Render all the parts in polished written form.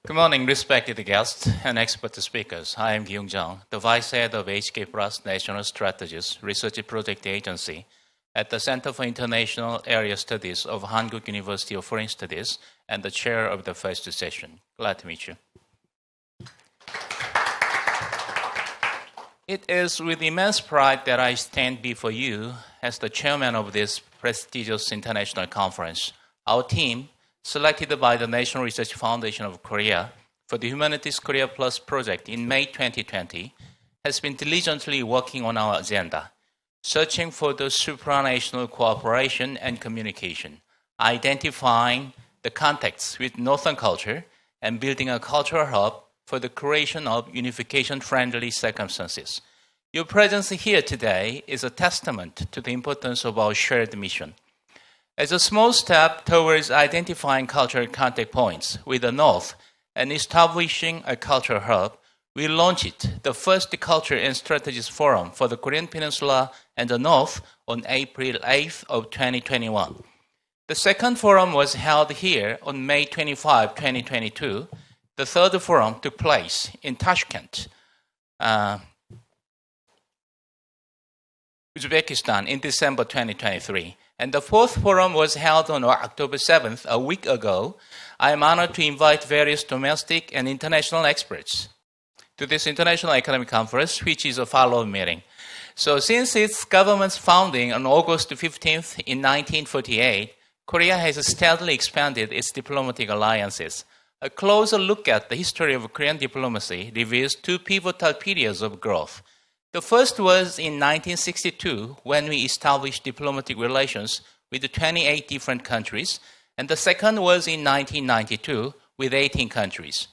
Good morning, respected guests and expert speakers. I am Kyung Jung, the Vice Head of HK+ National Strategies Research Project Agency at the Center for International Area Studies of Hankuk University of Foreign Studies and the chair of the first session. Glad to meet you. It is with immense pride that I stand before you as the chairman of this prestigious international conference. Our team, selected by the National Research Foundation of Korea for the Humanities Korea Plus project in May 2020, has been diligently working on our agenda, searching for the supranational cooperation and communication, identifying the contacts with Northern culture, and building a cultural hub for the creation of unification-friendly circumstances. Your presence here today is a testament to the importance of our shared mission. As a small step towards identifying cultural contact points with the North and establishing a cultural hub, we launched the first Culture and Strategies Forum for the Korean Peninsula and the North on April 8th of 2021. The second forum was held here on May 25, 2022. The third forum took place in Tashkent, Uzbekistan in December 2023. And the fourth forum was held on October 7th, a week ago. I am honored to invite various domestic and international experts to this international academic conference, which is a follow-up meeting. So since its government's founding on August 15th in 1948, Korea has steadily expanded its diplomatic alliances. A closer look at the history of Korean diplomacy reveals two pivotal periods of growth. The first was in 1962, when we established diplomatic relations with 28 different countries, and the second was in 1992 with 18 countries.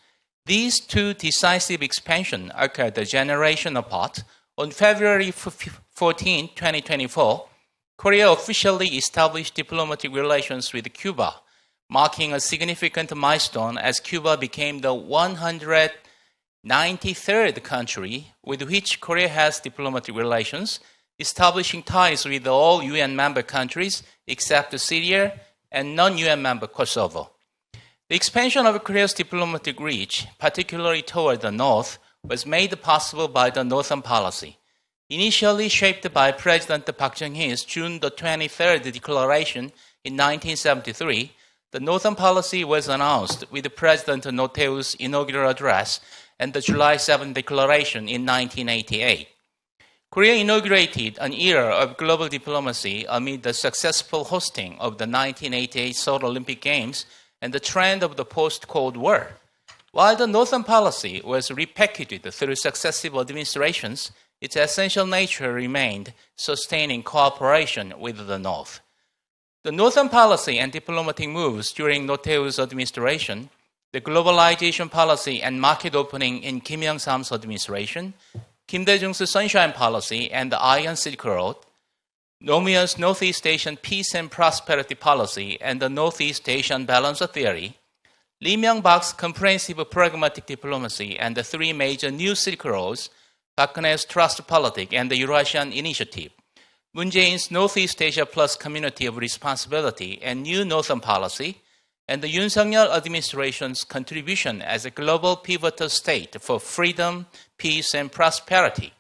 These two decisive expansions occurred a generation apart. On February 14, 2024, Korea officially established diplomatic relations with Cuba, marking a significant milestone as Cuba became the 193rd country with which Korea has diplomatic relations, establishing ties with all UN member countries except Syria and non-UN member Kosovo. The expansion of Korea's diplomatic reach, particularly toward the North, was made possible by the Northern Policy. Initially shaped by President Park Chung-hee's June 23rd declaration in 1973, the Northern Policy was announced with President Notae's inaugural address and the July 7 declaration in 1988. Korea inaugurated an era of global diplomacy amid the successful hosting of the 1988 Seoul Olympic Games and the trend of the post-Cold War. While the Northern Policy was repackaged through successive administrations, its essential nature remained sustaining cooperation with the North. The Northern Policy and diplomatic moves during Notae's administration, the globalization policy and market opening in Kim Young-sam's administration, Kim Dae-jung's Sunshine Policy and the Iron Silk Road, Nomia's Northeast Asian Peace and Prosperity Policy and the Northeast Asian Balance Theory, Lee Myung-bak's comprehensive pragmatic diplomacy and the three major new Silk Roads, Park Geun-hye's Trust Politic and the Eurasian Initiative, Moon Jae-in's Northeast Asia Plus Community of Responsibility and New Northern Policy, and the Yoon Suk-yeol administration's contribution as a global pivotal state for freedom, peace, and prosperity.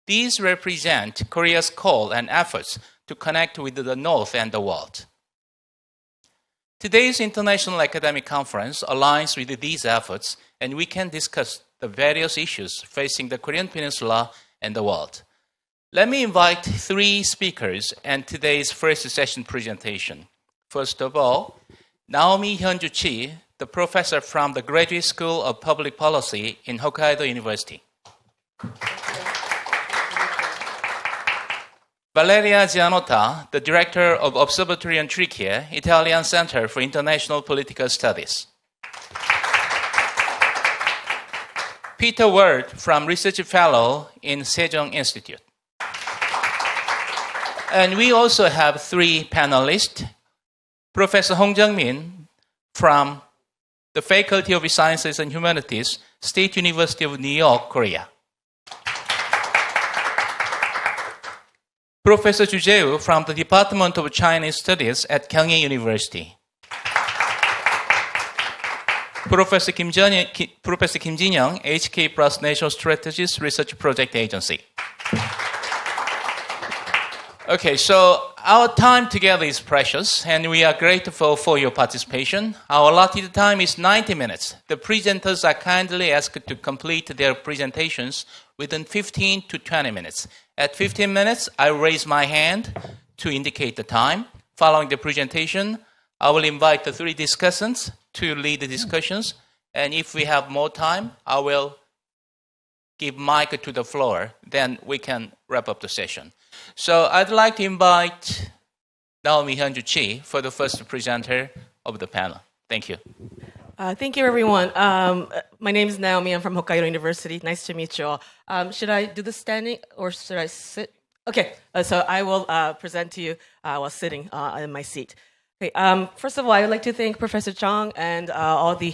These represent Korea's call and efforts to connect with the North and the world. Today's International Academic Conference aligns with these efforts, and we can discuss the various issues facing the Korean Peninsula and the world. Let me invite three speakers and today's first session presentation. First of all, Naomi Hyunju Chi, the professor from the Graduate School of Public Policy in Hokkaido University. Valeria Gianotta, the director of Observatory on Turkey, Italian Center for International Political Studies. Peter Ward, from Research Fellow in Sejong Institute. And we also have three panelists. Professor Hong Jung-min from the Faculty of Sciences and Humanities, State University of New York, Korea. Professor Ju Jae-woo from the Department of Chinese Studies at Kyung-hee University. Professor Kim Jin-young, HK+ National Strategies Research Project Agency. Okay, so our time together is precious, and we are grateful for your participation. Our allotted time is 90 minutes. The presenters are kindly asked to complete their presentations within 15 to 20 minutes. At 15 minutes, I raise my hand to indicate the time. Following the presentation, I will invite the three discussants to lead the discussions, and if we have more time, I will give mic to the floor, then we can wrap up the session. So I'd like to invite Naomi Hyunju Chi for the first presenter of the panel. Thank you. Thank you, everyone. My name is Naomi. I'm from Hokkaido University. Nice to meet you all. Should I do the standing or should I sit? Okay, so I will present to you while sitting in my seat. Okay, first of all, I would like to thank Professor Chang and all the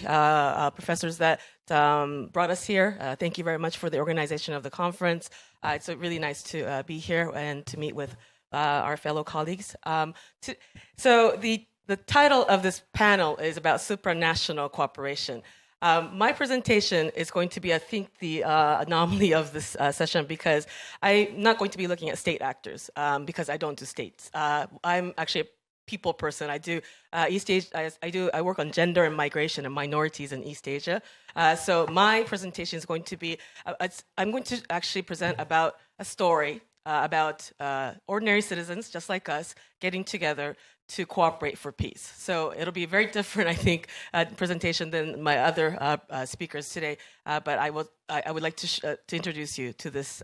professors that brought us here. Thank you very much for the organization of the conference. It's really nice to be here and to meet with our fellow colleagues. So the title of this panel is about supranational cooperation. My presentation is going to be, I think, the anomaly of this session because I'm not going to be looking at state actors because I don't do states. I'm actually a people person. I do East Asia. I work on gender and migration and minorities in East Asia. So my presentation is going to be. I'm going to actually present about a story about ordinary citizens just like us getting together to cooperate for peace. So it'll be a very different, I think, presentation than my other speakers today. But I would like to introduce you to this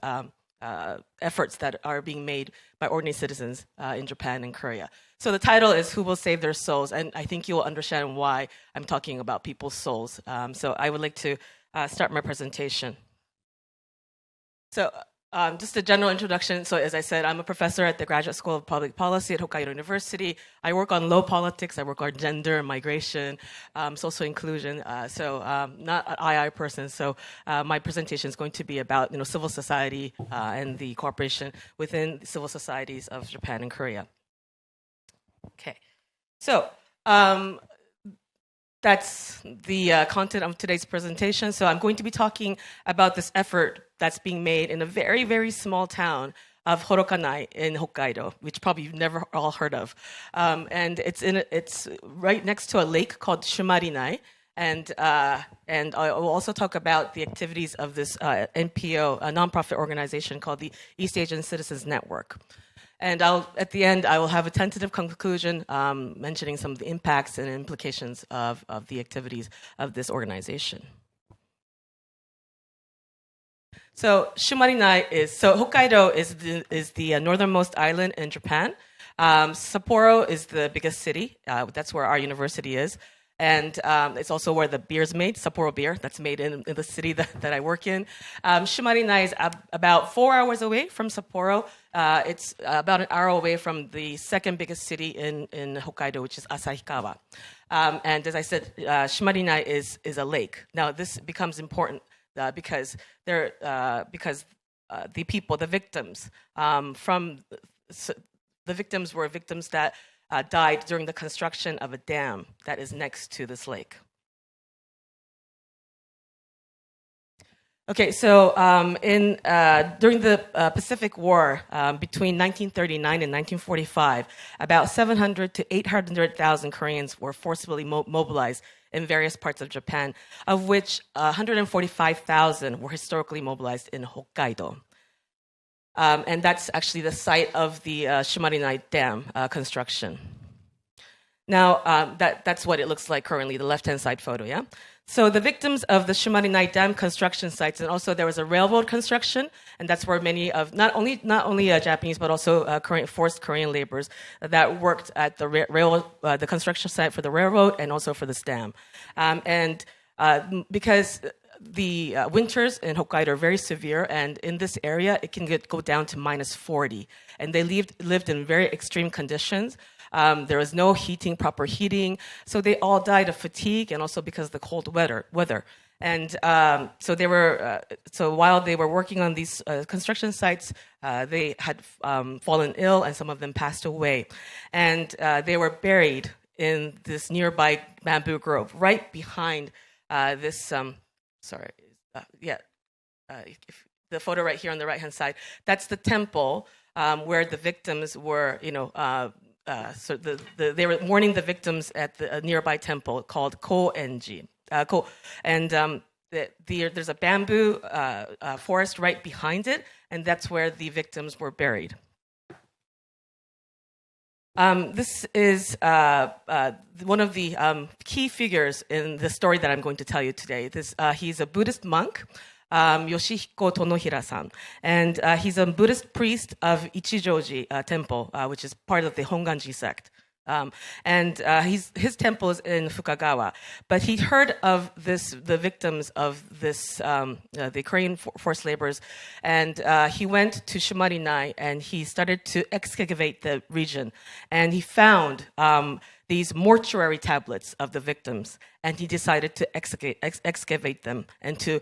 efforts that are being made by ordinary citizens in Japan and Korea. So the title is Who Will Save Their Souls? And I think you'll understand why I'm talking about people's souls. So I would like to start my presentation. So just a general introduction. So as I said, I'm a professor at the Graduate School of Public Policy at Hokkaido University. I work on law politics. I work on gender, migration, social inclusion. So not an II person. So my presentation is going to be about civil society and the cooperation within the civil societies of Japan and Korea. Okay, so that's the content of today's presentation. So I'm going to be talking about this effort that's being made in a very, very small town of Horokanai in Hokkaido, which probably you've never all heard of. And it's right next to a lake called Shumarinai. And I will also talk about the activities of this NPO, a nonprofit organization called the East Asian Citizens Network. And at the end, I will have a tentative conclusion mentioning some of the impacts and implications of the activities of this organization. So Shumarinai Hokkaido is the northernmost island in Japan. Sapporo is the biggest city. That's where our university is. And it's also where the beer is made, Sapporo beer, that's made in the city that I work in. Shumarinai is about 4 hours away from Sapporo. It's about an hour away from the second biggest city in Hokkaido, which is Asahikawa. And as I said, Shumarinai is a lake. Now this becomes important because the people, the victims, the victims were victims that died during the construction of a dam that is next to this lake. Okay, so during the Pacific War, between 1939 and 1945, about 700 to 800,000 Koreans were forcibly mobilized in various parts of Japan, of which 145,000 were historically mobilized in Hokkaido. And that's actually the site of the Shumarinai Dam construction. Now, that's what it looks like currently, the left-hand side photo, yeah? So the victims of the Shumarinai Dam construction sites, and also there was a railroad construction, and that's where many of, not only Japanese, but also forced Korean laborers that worked at the the construction site for the railroad and also for this dam. Because the winters in Hokkaido are very severe, and in this area, it can go down to -40. And they lived in very extreme conditions. There was no proper heating, so they all died of fatigue and also because of the cold weather. And so while they were working on these construction sites, they had fallen ill, and some of them passed away. And they were buried in this nearby bamboo grove right behind the photo right here on the right-hand side, that's the temple where the victims were, so they were mourning the victims at the nearby temple called Ko-enji. There's a bamboo forest right behind it, and that's where the victims were buried. This is one of the key figures in the story that I'm going to tell you today. He's a Buddhist monk, Yoshihiko Tonohira-san, and he's a Buddhist priest of Ichijoji Temple, which is part of the Honganji sect. His temple is in Fukagawa, but he heard of the victims of the Korean forced laborers, and he went to Shimarinai and he started to excavate the region, and he found these mortuary tablets of the victims, and he decided to excavate them and to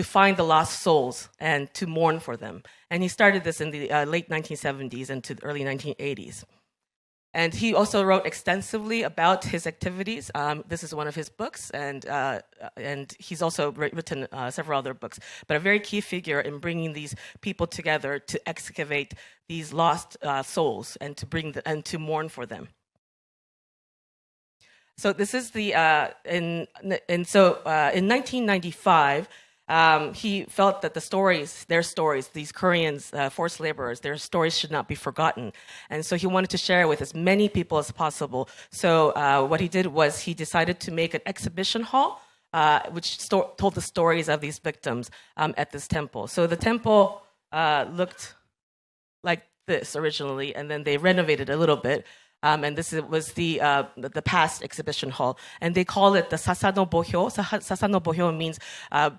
find the lost souls and to mourn for them. And he started this in the late 1970s and to the early 1980s. And he also wrote extensively about his activities. This is one of his books, and he's also written several other books. But a very key figure in bringing these people together to excavate these lost souls and to mourn for them. So this is in 1995. He felt that their stories, these Koreans, forced laborers, their stories should not be forgotten. And so he wanted to share it with as many people as possible. So what he did was he decided to make an exhibition hall, which told the stories of these victims at this temple. So the temple looked like this originally, and then they renovated a little bit. And this was the past exhibition hall. And they call it the Sasano Bohyo. Sasano Bohyo means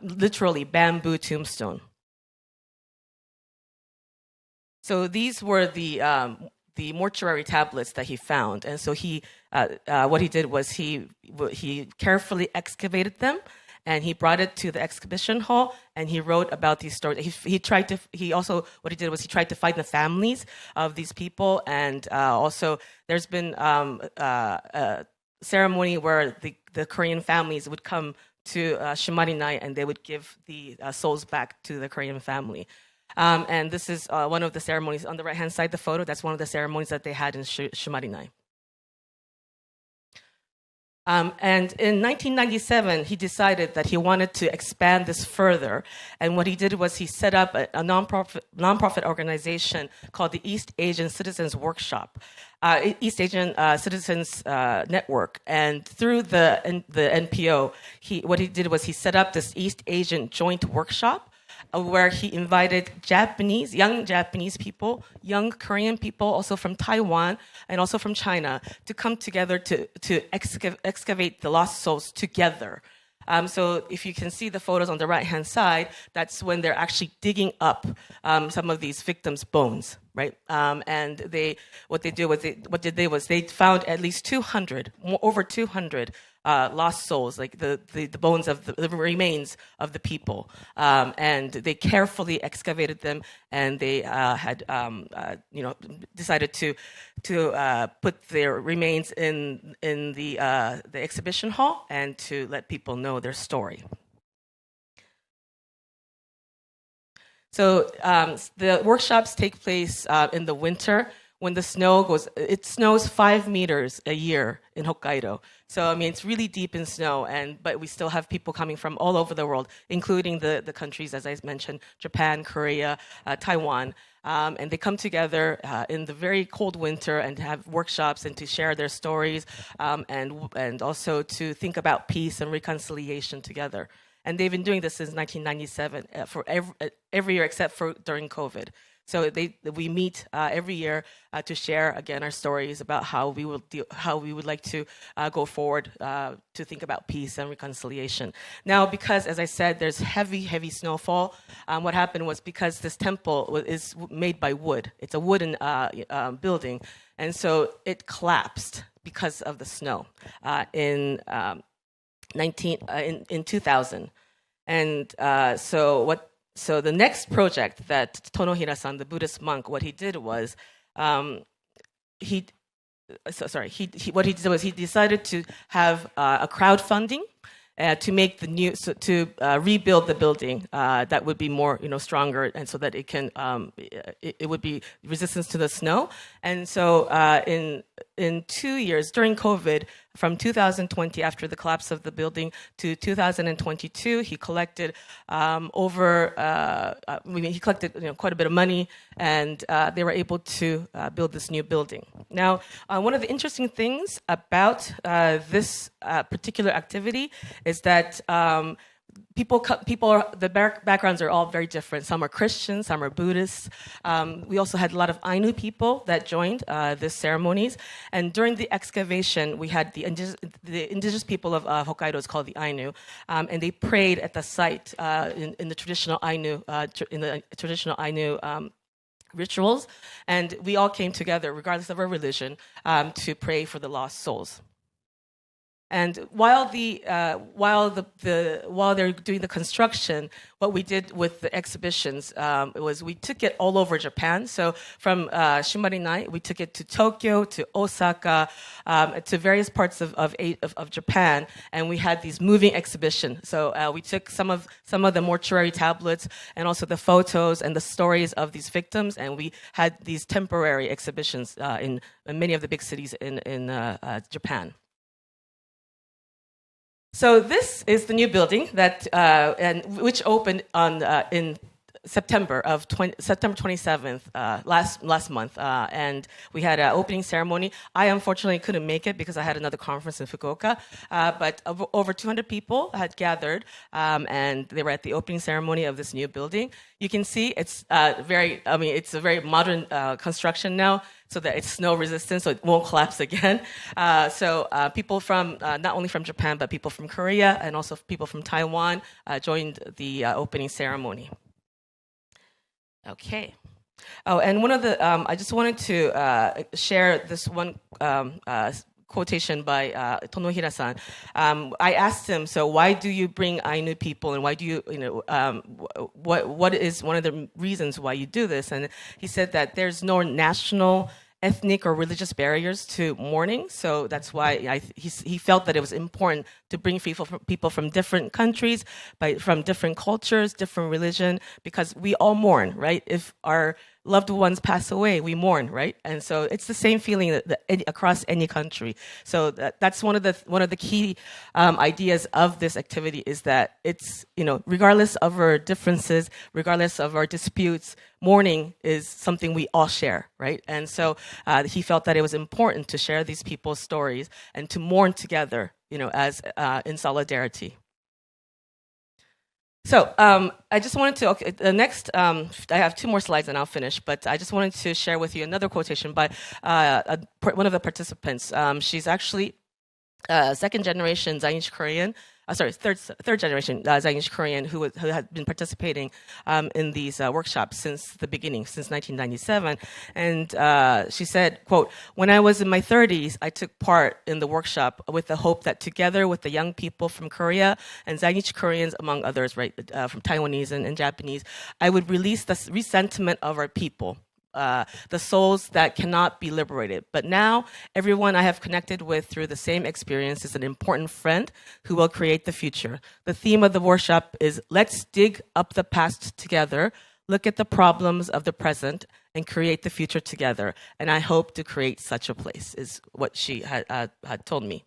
literally bamboo tombstone. So these were the mortuary tablets that he found. And so what he did was he carefully excavated them, and he brought it to the exhibition hall, and he wrote about these stories. What he did was he tried to find the families of these people, and also there's been a ceremony where the Korean families would come to Shimarinai, and they would give the souls back to the Korean family. And this is one of the ceremonies on the right-hand side, the photo. That's one of the ceremonies that they had in Shimarinai. And in 1997, he decided that he wanted to expand this further. And what he did was he set up a nonprofit organization called the East Asian Citizens Workshop, East Asian Citizens Network. And through the NPO, what he did was he set up this East Asian Joint Workshop, where he invited young Japanese people, young Korean people, also from Taiwan and also from China, to come together to excavate the lost souls together. So if you can see the photos on the right-hand side, that's when they're actually digging up some of these victims' bones, right? And what they did was they found at least over 200 lost souls, like the bones of the remains of the people, and they carefully excavated them, and they had decided to put their remains in the exhibition hall and to let people know their story. So the workshops take place in the winter when it snows 5 meters a year in Hokkaido. So, I mean, it's really deep in snow, but we still have people coming from all over the world, including the countries, as I mentioned, Japan, Korea, Taiwan. And they come together in the very cold winter and have workshops and to share their stories and also to think about peace and reconciliation together. And they've been doing this since 1997 for every year except for during COVID. So we meet every year to share again our stories about how we would like to go forward to think about peace and reconciliation. Now, because as I said, there's heavy snowfall. What happened was because this temple is made by wood. It's a wooden building, and so it collapsed because of the snow in 2000. And So the next project that Tonohira-san, the Buddhist monk, what he did was he decided to have a crowdfunding, to make the new, to rebuild the building that would be more, stronger, and so that it can, it would be resistance to the snow. And so in 2 years during COVID, from 2020, after the collapse of the building, to 2022, he collected he collected quite a bit of money, and they were able to build this new building. Now, one of the interesting things about this particular activity is that the backgrounds are all very different. Some are Christians, some are Buddhists. We also had a lot of Ainu people that joined these ceremonies. And during the excavation, we had the indigenous people of Hokkaido, is called the Ainu, and they prayed at the site in the traditional Ainu rituals. And we all came together, regardless of our religion, to pray for the lost souls. And while they're doing the construction, what we did with the exhibitions was we took it all over Japan. So from Shimarinai, we took it to Tokyo, to Osaka, to various parts of Japan, and we had these moving exhibitions. So we took some of the mortuary tablets and also the photos and the stories of these victims, and we had these temporary exhibitions in many of the big cities in Japan. So this is the new building which opened in September 27th last month, and we had an opening ceremony. I unfortunately couldn't make it because I had another conference in Fukuoka, but over 200 people had gathered, and they were at the opening ceremony of this new building. You can see it's it's a very modern construction now, so that it's snow resistant, so it won't collapse again. So people from, not only from Japan, but people from Korea and also people from Taiwan joined the opening ceremony. Okay. Oh, and one of the, I just wanted to share this one quotation by Tonohira-san. I asked him, so why do you bring Ainu people, and why do you, what is one of the reasons why you do this? And he said that there's no national, ethnic, or religious barriers to mourning, so that's why he felt that it was important to bring people from different countries, from different cultures, different religion, because we all mourn, right? If our loved ones pass away, we mourn, right? And so it's the same feeling across any country. So that's one of the key ideas of this activity, is that it's, regardless of our differences, regardless of our disputes, mourning is something we all share, right? And so he felt that it was important to share these people's stories and to mourn together, as in solidarity. So I just wanted to, the next, I have 2 more slides and I'll finish, but I just wanted to share with you another quotation by one of the participants. She's actually second generation Zainichi Korean, third generation Zainichi Korean who had been participating in these workshops since the beginning, since 1997. And she said, quote, "When I was in my 30s, I took part in the workshop with the hope that together with the young people from Korea and Zainichi Koreans, among others, right, from Taiwanese and Japanese, I would release the resentment of our people. The souls that cannot be liberated. But now, everyone I have connected with through the same experience is an important friend who will create the future. The theme of the workshop is, let's dig up the past together, look at the problems of the present, and create the future together. And I hope to create such a place," is what she had told me.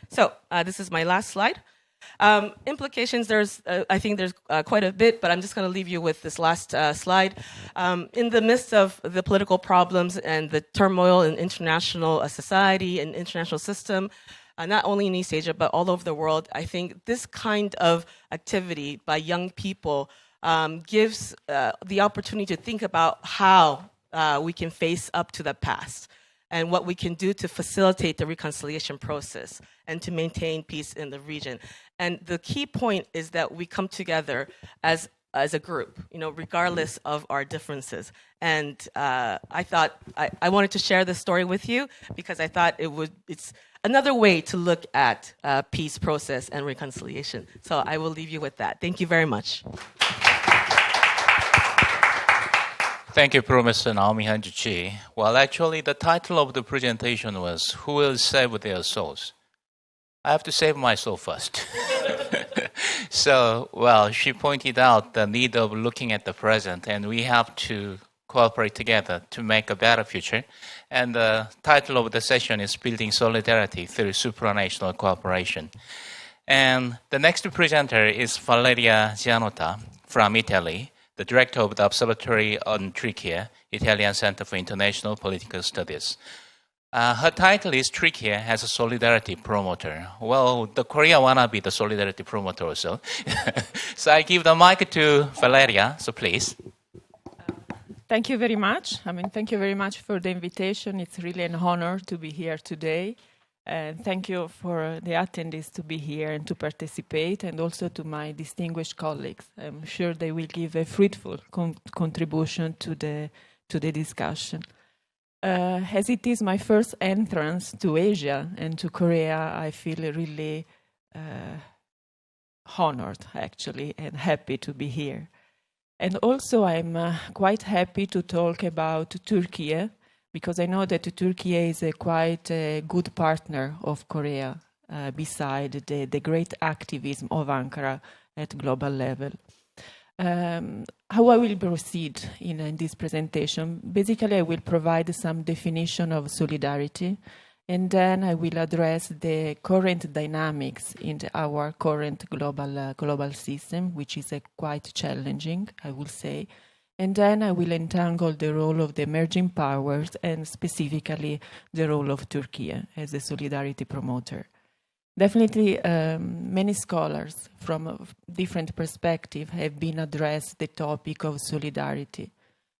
So this is my last slide. Implications, I think there's quite a bit, but I'm just going to leave you with this last slide. In the midst of the political problems and the turmoil in international society and international system, not only in East Asia, but all over the world, I think this kind of activity by young people gives the opportunity to think about how we can face up to the past and what we can do to facilitate the reconciliation process and to maintain peace in the region. And the key point is that we come together as a group, regardless of our differences. And I thought I wanted to share this story with you because I thought it's another way to look at peace process and reconciliation. So I will leave you with that. Thank you very much. Thank you, Professor Naomi Hanjuchi. Well, actually, the title of the presentation was, "Who will save their souls?" I have to save my soul first. So, well, she pointed out the need of looking at the present, and we have to cooperate together to make a better future. And the title of the session is Building Solidarity Through Supranational Cooperation. And the next presenter is Valeria Gianotta from Italy, the director of the Observatory on Turkey, Italian Center for International Political Studies. Her title is Turkey as a Solidarity Promoter. Well, the Korea wanna be the Solidarity Promoter also. So I give the mic to Valeria, so please. Thank you very much. Thank you very much for the invitation. It's really an honor to be here today. And thank you for the attendees to be here and to participate, and also to my distinguished colleagues. I'm sure they will give a fruitful contribution to the discussion. As it is my first entrance to Asia and to Korea, I feel really honored, actually, and happy to be here. And also, I'm quite happy to talk about Turkey, because I know that Turkey is a quite good partner of Korea, beside the great activism of Ankara at global level. How I will proceed in this presentation? Basically, I will provide some definition of solidarity, and then I will address the current dynamics in our current global system, which is quite challenging, I will say. And then I will entangle the role of the emerging powers, and specifically the role of Turkey as a solidarity promoter. Definitely, many scholars from different perspectives have been addressed the topic of solidarity.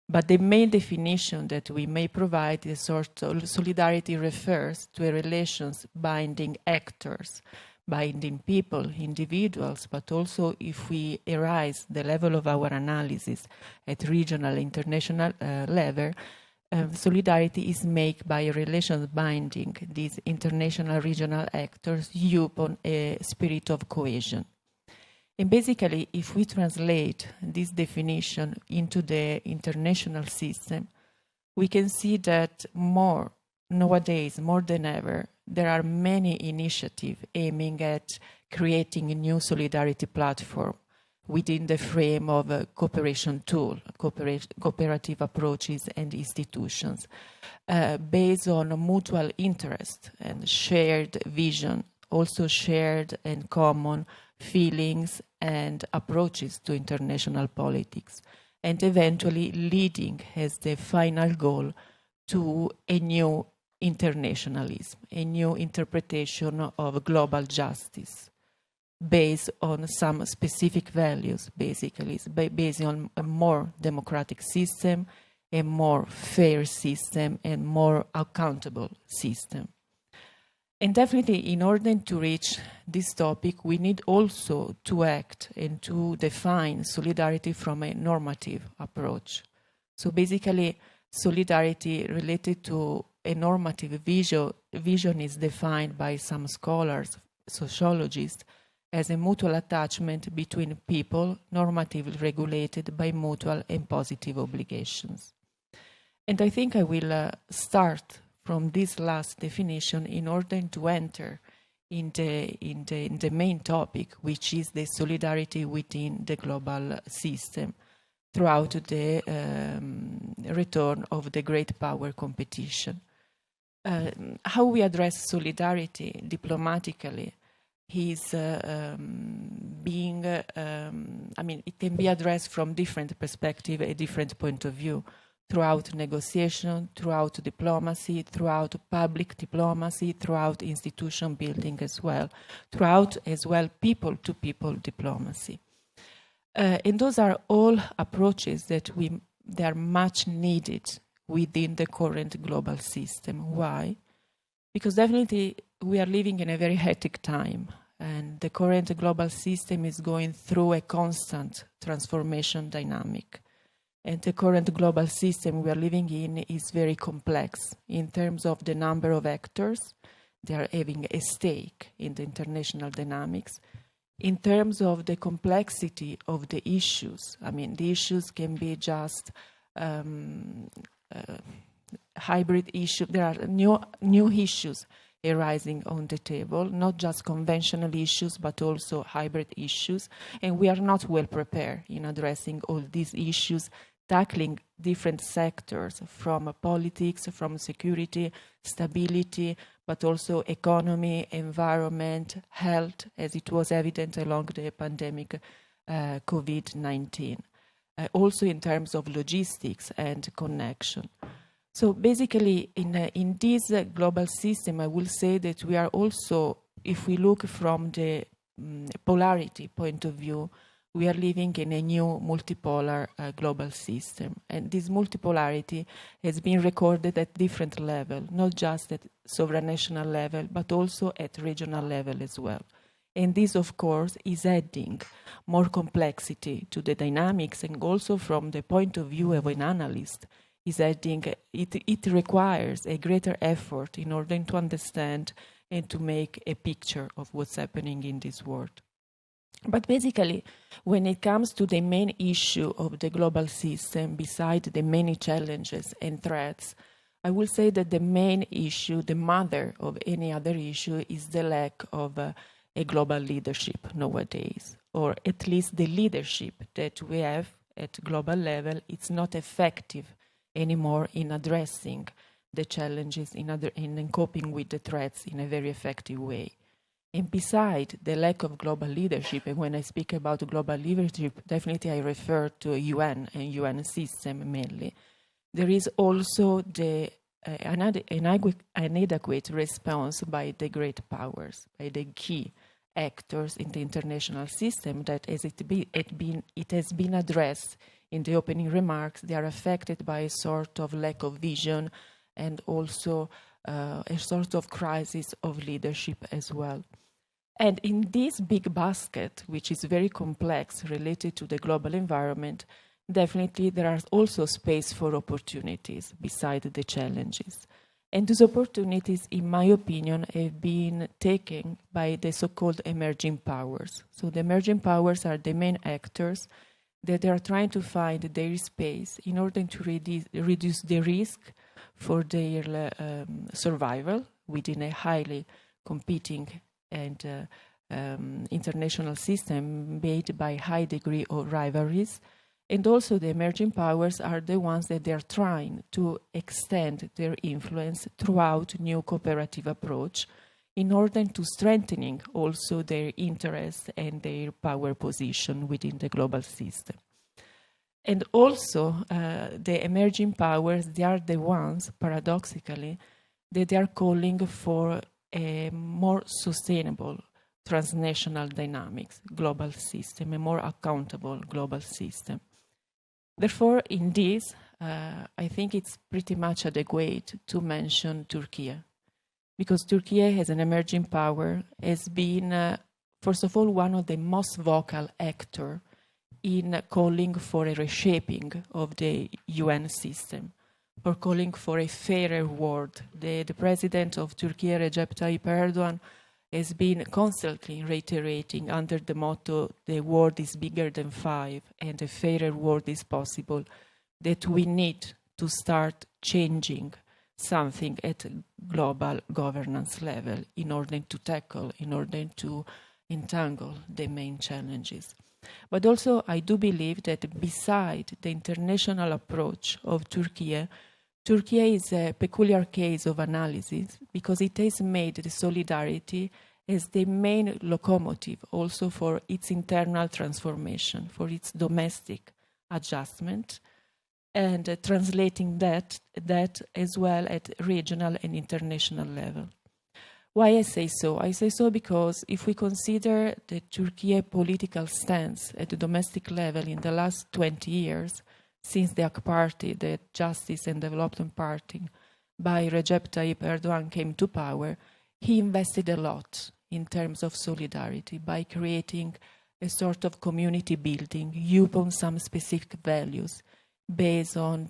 But the main definition that we may provide is sort of solidarity refers to a relations binding actors, binding people, individuals, but also if we arise the level of our analysis at regional, international level, solidarity is made by relations binding these international regional actors upon a spirit of cohesion. And basically, if we translate this definition into the international system, we can see that nowadays, more than ever, there are many initiatives aiming at creating a new solidarity platform within the frame of a cooperation tool, cooperative approaches and institutions, based on mutual interest and shared vision, also shared and common feelings and approaches to international politics, and eventually leading as the final goal to a new internationalism, a new interpretation of global justice, based on some specific values, basically, based on a more democratic system, a more fair system, and more accountable system. And definitely, in order to reach this topic, we need also to act and to define solidarity from a normative approach. So basically, solidarity related to a normative vision is defined by some scholars, sociologists, as a mutual attachment between people, normatively regulated by mutual and positive obligations. And I think I will start from this last definition in order to enter in the main topic, which is the solidarity within the global system throughout the return of the great power competition. How we address solidarity diplomatically is it can be addressed from different perspectives, a different point of view, throughout negotiation, throughout diplomacy, throughout public diplomacy, throughout institution building as well, throughout as well people-to-people diplomacy. And those are all approaches that they are much needed within the current global system. Why? Because definitely we are living in a very hectic time, and the current global system is going through a constant transformation dynamic. And the current global system we are living in is very complex in terms of the number of actors. They are having a stake in the international dynamics. In terms of the complexity of the issues, the issues can be just hybrid issues. There are new issues arising on the table, not just conventional issues, but also hybrid issues. And we are not well prepared in addressing all these issues, tackling different sectors from politics, from security, stability, but also economy, environment, health, as it was evident along the pandemic COVID-19. Also in terms of logistics and connection. So basically, in this global system, I will say that we are also, if we look from the polarity point of view, we are living in a new multipolar global system. And this multipolarity has been recorded at different levels, not just at sovereign national level, but also at regional level as well. And this, of course, is adding more complexity to the dynamics, and also from the point of view of an analyst, is adding, it requires a greater effort in order to understand and to make a picture of what's happening in this world. But basically, when it comes to the main issue of the global system, beside the many challenges and threats, I will say that the main issue, the mother of any other issue, is the lack of a global leadership nowadays, or at least the leadership that we have at global level, it's not effective anymore in addressing the challenges, in coping with the threats in a very effective way. And beside the lack of global leadership, and when I speak about global leadership, definitely I refer to UN and UN system mainly, there is also the inadequate response by the great powers, by the key actors in the international system that, as it has been addressed in the opening remarks, they are affected by a sort of lack of vision and also a sort of crisis of leadership as well. And in this big basket, which is very complex related to the global environment, definitely there are also space for opportunities beside the challenges. And these opportunities, in my opinion, have been taken by the so-called emerging powers. So the emerging powers are the main actors that they are trying to find their space in order to reduce the risk for their survival within a highly competing and international system made by high degree of rivalries. And also the emerging powers are the ones that they are trying to extend their influence throughout new cooperative approach in order to strengthening also their interests and their power position within the global system. And also the emerging powers, they are the ones, paradoxically, that they are calling for a more sustainable transnational dynamics global system, a more accountable global system. Therefore, in this, I think it's pretty much adequate to mention Turkey, because Turkey, as an emerging power, has been, first of all, one of the most vocal actors in calling for a reshaping of the UN system, for calling for a fairer world. The president of Turkey, Recep Tayyip Erdogan, has been constantly reiterating under the motto, the world is bigger than five and a fairer world is possible, that we need to start changing something at global governance level in order to tackle, in order to entangle the main challenges. But also I do believe that beside the international approach of Turkey, Turkey is a peculiar case of analysis because it has made the solidarity as the main locomotive also for its internal transformation, for its domestic adjustment, and translating that as well at regional and international level. Why I say so? I say so because if we consider the Turkey political stance at the domestic level in the last 20 years, since the AK Party, the Justice and Development Party, by Recep Tayyip Erdogan came to power, he invested a lot in terms of solidarity by creating a sort of community building upon some specific values based on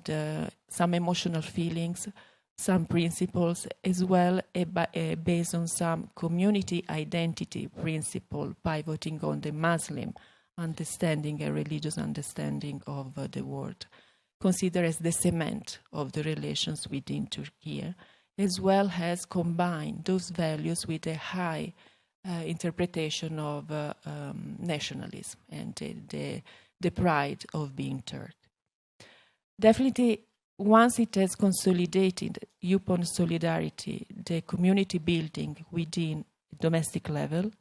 some emotional feelings, some principles, as well based on some community identity principle pivoting on the Muslim understanding and religious understanding of the world, considered as the cement of the relations within Turkey. as well as combine those values with a high interpretation of nationalism and the pride of being third. Definitely, once it has consolidated upon solidarity, the community building within domestic level,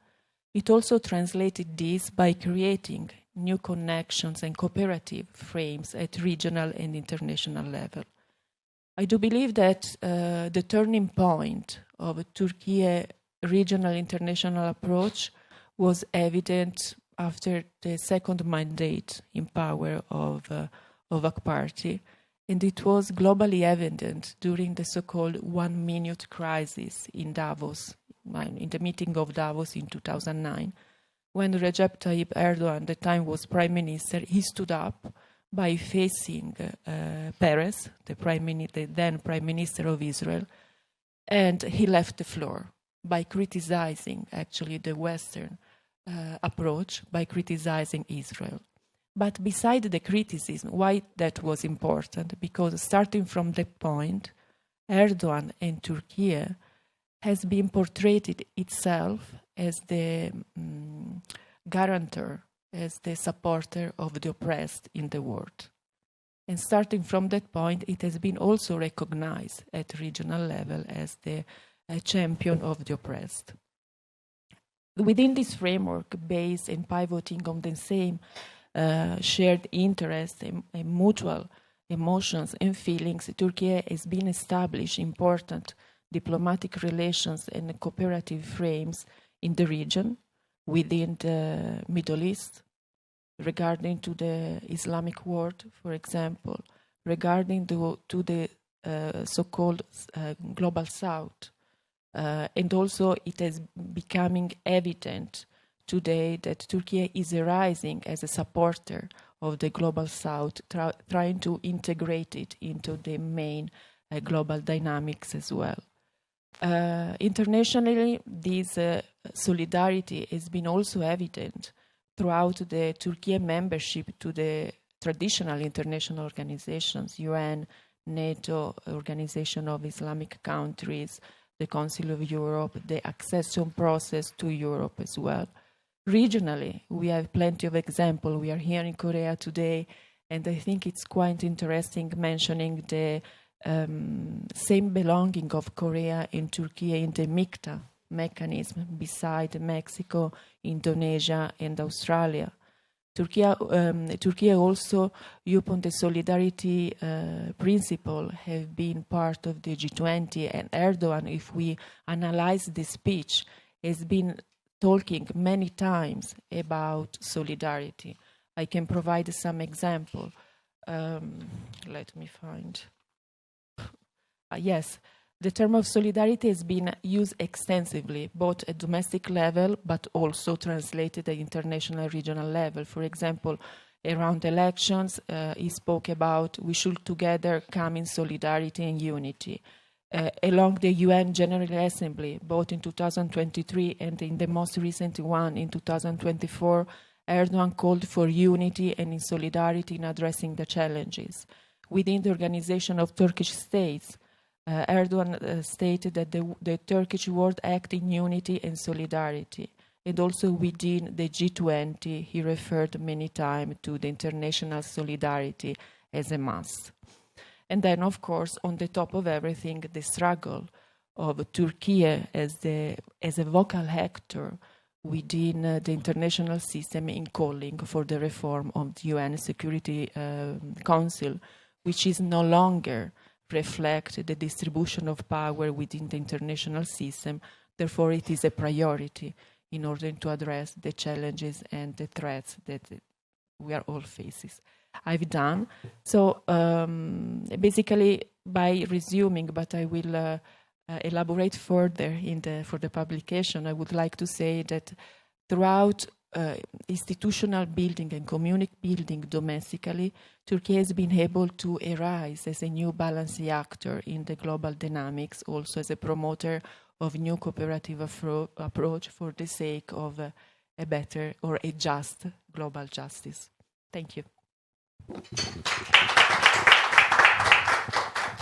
it also translated this by creating new connections and cooperative frames at regional and international level. I do believe that the turning point of Turkey's regional international approach was evident after the second mandate in power of AK Party, and it was globally evident during the so-called 1 minute crisis in Davos, in the meeting of Davos in 2009, when Recep Tayyip Erdogan, at the time was prime minister, he stood up by facing Peres, the then prime minister of Israel, and he left the floor by criticizing actually the Western approach, by criticizing Israel. But beside the criticism, why that was important? Because starting from that point, Erdogan and Turkey has been portrayed itself as the guarantor, as the supporter of the oppressed in the world. And starting from that point, it has been also recognized at regional level as the champion of the oppressed. Within this framework, based and pivoting on the same shared interests and mutual emotions and feelings, Turkey has been established important diplomatic relations and cooperative frames in the region, within the Middle East, regarding to the Islamic world, for example, regarding to the so-called Global South. And also it is becoming evident today that Turkey is rising as a supporter of the Global South, trying to integrate it into the main global dynamics as well. Internationally, this solidarity has been also evident throughout the Turkey membership to the traditional international organizations, UN, NATO, Organization of Islamic Countries, the Council of Europe, the accession process to Europe as well. Regionally, we have plenty of examples. We are here in Korea today, and I think it's quite interesting mentioning the same belonging of Korea and Turkey in the MICTA mechanism beside Mexico, Indonesia, and Australia. Turkey also, upon the solidarity principle, have been part of the G20, and Erdogan, if we analyze the speech, has been talking many times about solidarity. I can provide some example. Let me find. Yes, the term of solidarity has been used extensively, both at domestic level, but also translated at international regional level. For example, around elections, he spoke about we should together come in solidarity and unity. Along the UN General Assembly, both in 2023 and in the most recent one in 2024, Erdogan called for unity and in solidarity in addressing the challenges. Within the Organization of Turkish States, Erdogan stated that the Turkish would act in unity and solidarity. And also within the G20, he referred many times to the international solidarity as a must. And then, of course, on the top of everything, the struggle of Turkey as a vocal actor within the international system in calling for the reform of the UN Security Council, which is no longer reflect the distribution of power within the international system. Therefore, it is a priority in order to address the challenges and the threats that we are all facing. I've done. So basically, by resuming, but I will elaborate further for the publication, I would like to say that throughout institutional building and community building domestically, Turkey has been able to arise as a new balancing actor in the global dynamics, also as a promoter of new cooperative approach for the sake of a better or a just global justice. Thank you.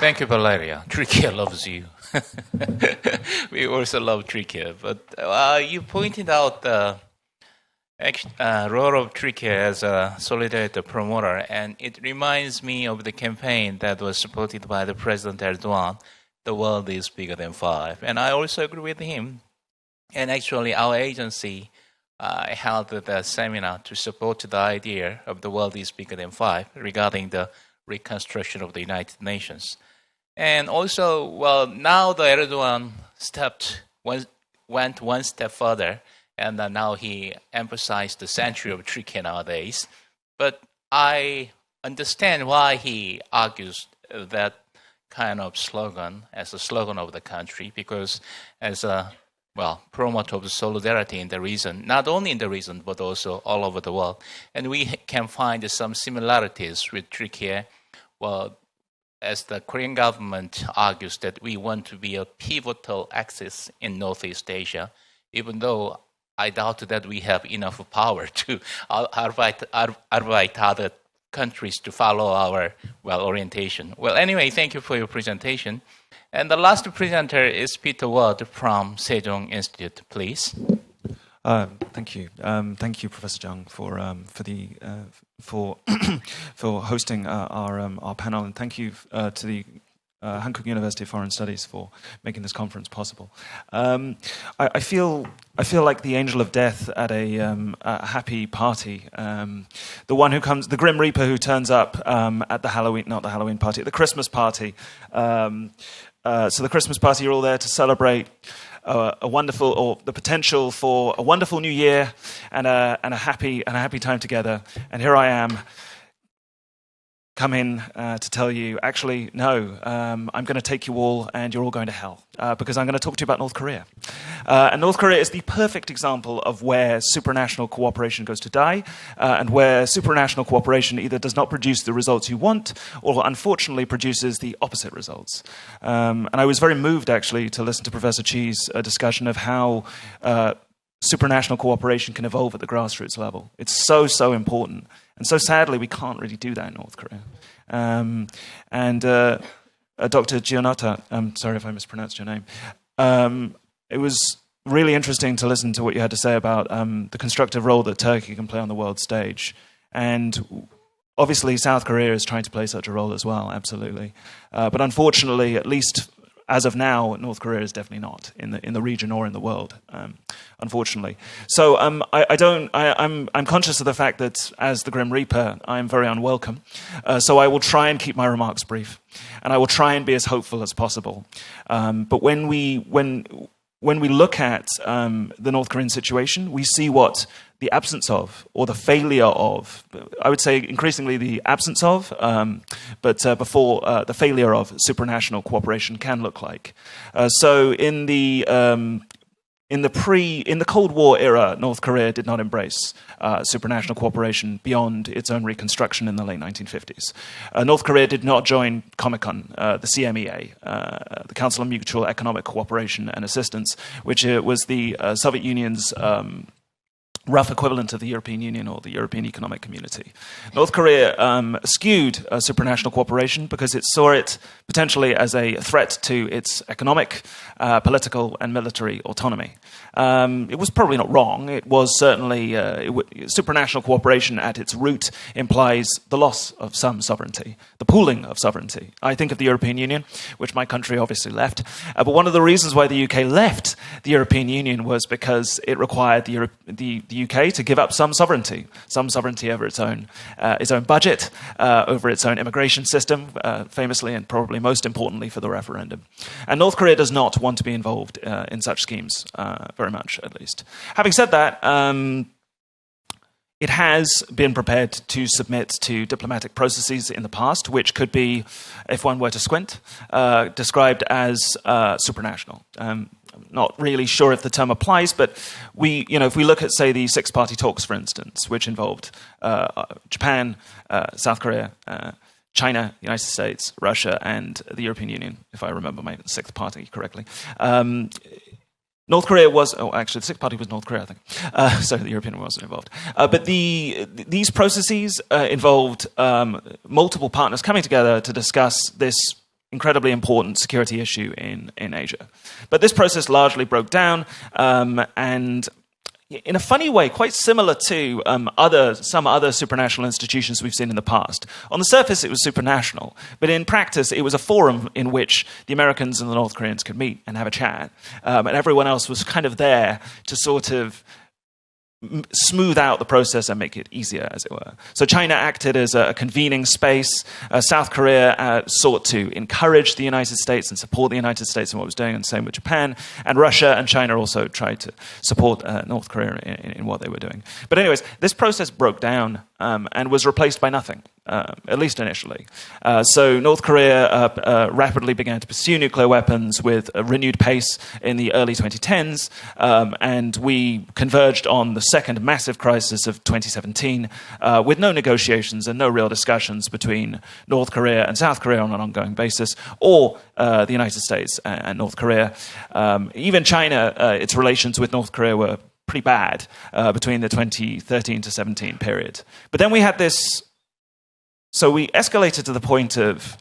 Thank you, Valeria. Turkey loves you. We also love Turkey. But you pointed out the role of Turkey as a solidarity promoter, and it reminds me of the campaign that was supported by the President Erdogan, the world is bigger than five. And I also agree with him. And actually, our agency held the seminar to support the idea of the world is bigger than five regarding the reconstruction of the United Nations. And also, well, now the Erdogan went one step further, and now he emphasized the century of Turkey nowadays. But I understand why he argues that kind of slogan as a slogan of the country, because as a promoter of solidarity in the region, not only in the region, but also all over the world. And we can find some similarities with Turkey. Well, as the Korean government argues that we want to be a pivotal axis in Northeast Asia, even though I doubt that we have enough power to arbeit other countries to follow our, orientation. Well, anyway, thank you for your presentation. And the last presenter is Peter Ward from Sejong Institute, please. Thank you. Thank you, Professor Jung, for hosting our panel, and thank you to the Hankook University of Foreign Studies for making this conference possible. I feel like the angel of death at a happy party. The one who comes, the Grim Reaper who turns up at the Halloween, not the Halloween party, at the Christmas party. So the Christmas party, you're all there to celebrate a wonderful, or the potential for a wonderful new year and a happy time together. And here I am, come in to tell you, actually, no, I'm going to take you all and you're all going to hell, because I'm going to talk to you about North Korea. And North Korea is the perfect example of where supranational cooperation goes to die, and where supranational cooperation either does not produce the results you want, or unfortunately produces the opposite results. And I was very moved, actually, to listen to Professor Chi's discussion of how supranational cooperation can evolve at the grassroots level. It's so important. And so sadly, we can't really do that in North Korea. Dr. Giannata, I'm sorry if I mispronounced your name, it was really interesting to listen to what you had to say about the constructive role that Turkey can play on the world stage. And obviously, South Korea is trying to play such a role as well, absolutely. But unfortunately, at least as of now, North Korea is definitely not in the region or in the world, unfortunately. So I'm conscious of the fact that as the Grim Reaper, I am very unwelcome. So I will try and keep my remarks brief, and I will try and be as hopeful as possible. But when we look at the North Korean situation, we see what the absence of, or the failure of, I would say increasingly the absence of, but before the failure of supranational cooperation can look like. So in the Cold War era, North Korea did not embrace supranational cooperation beyond its own reconstruction in the late 1950s. North Korea did not join Comecon, the CMEA, the Council on Mutual Economic Cooperation and Assistance, which was the Soviet Union's rough equivalent of the European Union or the European Economic Community. North Korea eschewed supranational cooperation because it saw it potentially as a threat to its economic, political, and military autonomy. It was probably not wrong. It was certainly supranational cooperation at its root implies the loss of some sovereignty, the pooling of sovereignty. I think of the European Union, which my country obviously left. But one of the reasons why the UK left the European Union was because it required the UK to give up some sovereignty over its own budget, over its own immigration system, famously and probably most importantly for the referendum. And North Korea does not want to be involved in such schemes, very much at least. Having said that, it has been prepared to submit to diplomatic processes in the past, which could be, if one were to squint, described as supranational. I'm not really sure if the term applies, but if we look at, say, the six-party talks, for instance, which involved Japan, South Korea, China, the United States, Russia, and the European Union, if I remember my sixth party correctly. North Korea was, actually the sixth party was North Korea, I think. So the European Union wasn't involved. But these processes involved multiple partners coming together to discuss this incredibly important security issue in Asia. But this process largely broke down, and in a funny way, quite similar to some other supranational institutions we've seen in the past. On the surface, it was supranational, but in practice, it was a forum in which the Americans and the North Koreans could meet and have a chat, and everyone else was kind of there to sort of smooth out the process and make it easier, as it were. So China acted as a convening space. South Korea sought to encourage the United States and support the United States in what it was doing, and same with Japan. And Russia and China also tried to support North Korea in what they were doing. But anyways, this process broke down and was replaced by nothing, at least initially. So North Korea rapidly began to pursue nuclear weapons with a renewed pace in the early 2010s, and we converged on the second massive crisis of 2017 with no negotiations and no real discussions between North Korea and South Korea on an ongoing basis, or the United States and North Korea. Even China, its relations with North Korea were pretty bad between the 2013 to 17 period. But then we had this. So we escalated to the point of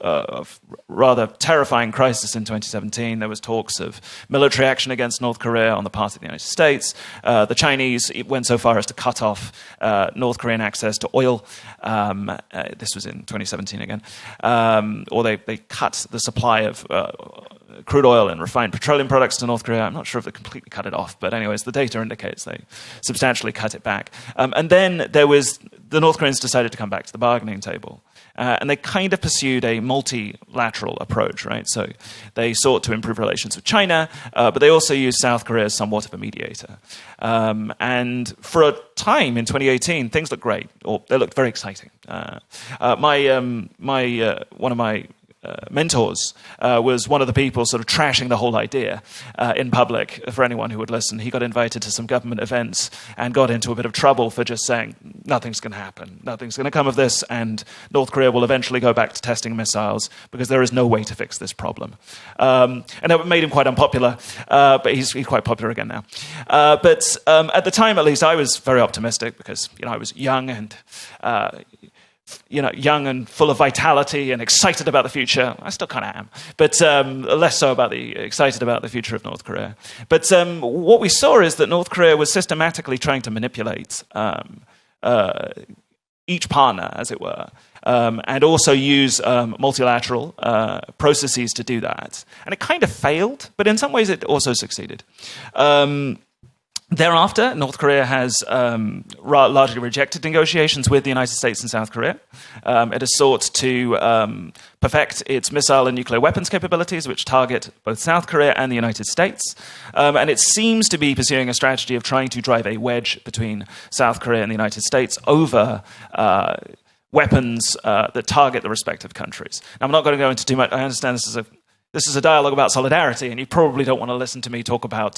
rather terrifying crisis in 2017. There was talks of military action against North Korea on the part of the United States. The Chinese went so far as to cut off North Korean access to oil. This was in 2017 again. Or they cut the supply of crude oil and refined petroleum products to North Korea. I'm not sure if they completely cut it off, but anyways, the data indicates they substantially cut it back. And then the North Koreans decided to come back to the bargaining table. And they kind of pursued a multilateral approach, right? So they sought to improve relations with China, but they also used South Korea as somewhat of a mediator. And for a time in 2018, things looked great, or they looked very exciting. One of my mentors was one of the people sort of trashing the whole idea in public for anyone who would listen. He got invited to some government events and got into a bit of trouble for just saying, nothing's going to happen, nothing's going to come of this, and North Korea will eventually go back to testing missiles because there is no way to fix this problem. And it made him quite unpopular, but he's quite popular again now. But at the time, at least, I was very optimistic because I was young and young and full of vitality and excited about the future. I still kind of am, but less so excited about the future of North Korea. But what we saw is that North Korea was systematically trying to manipulate each partner, as it were, and also use multilateral processes to do that. And it kind of failed, but in some ways it also succeeded. Thereafter, North Korea has largely rejected negotiations with the United States and South Korea. It has sought to perfect its missile and nuclear weapons capabilities, which target both South Korea and the United States. And it seems to be pursuing a strategy of trying to drive a wedge between South Korea and the United States over weapons that target the respective countries. Now, I'm not going to go into too much. I understand this is a dialogue about solidarity, and you probably don't want to listen to me talk about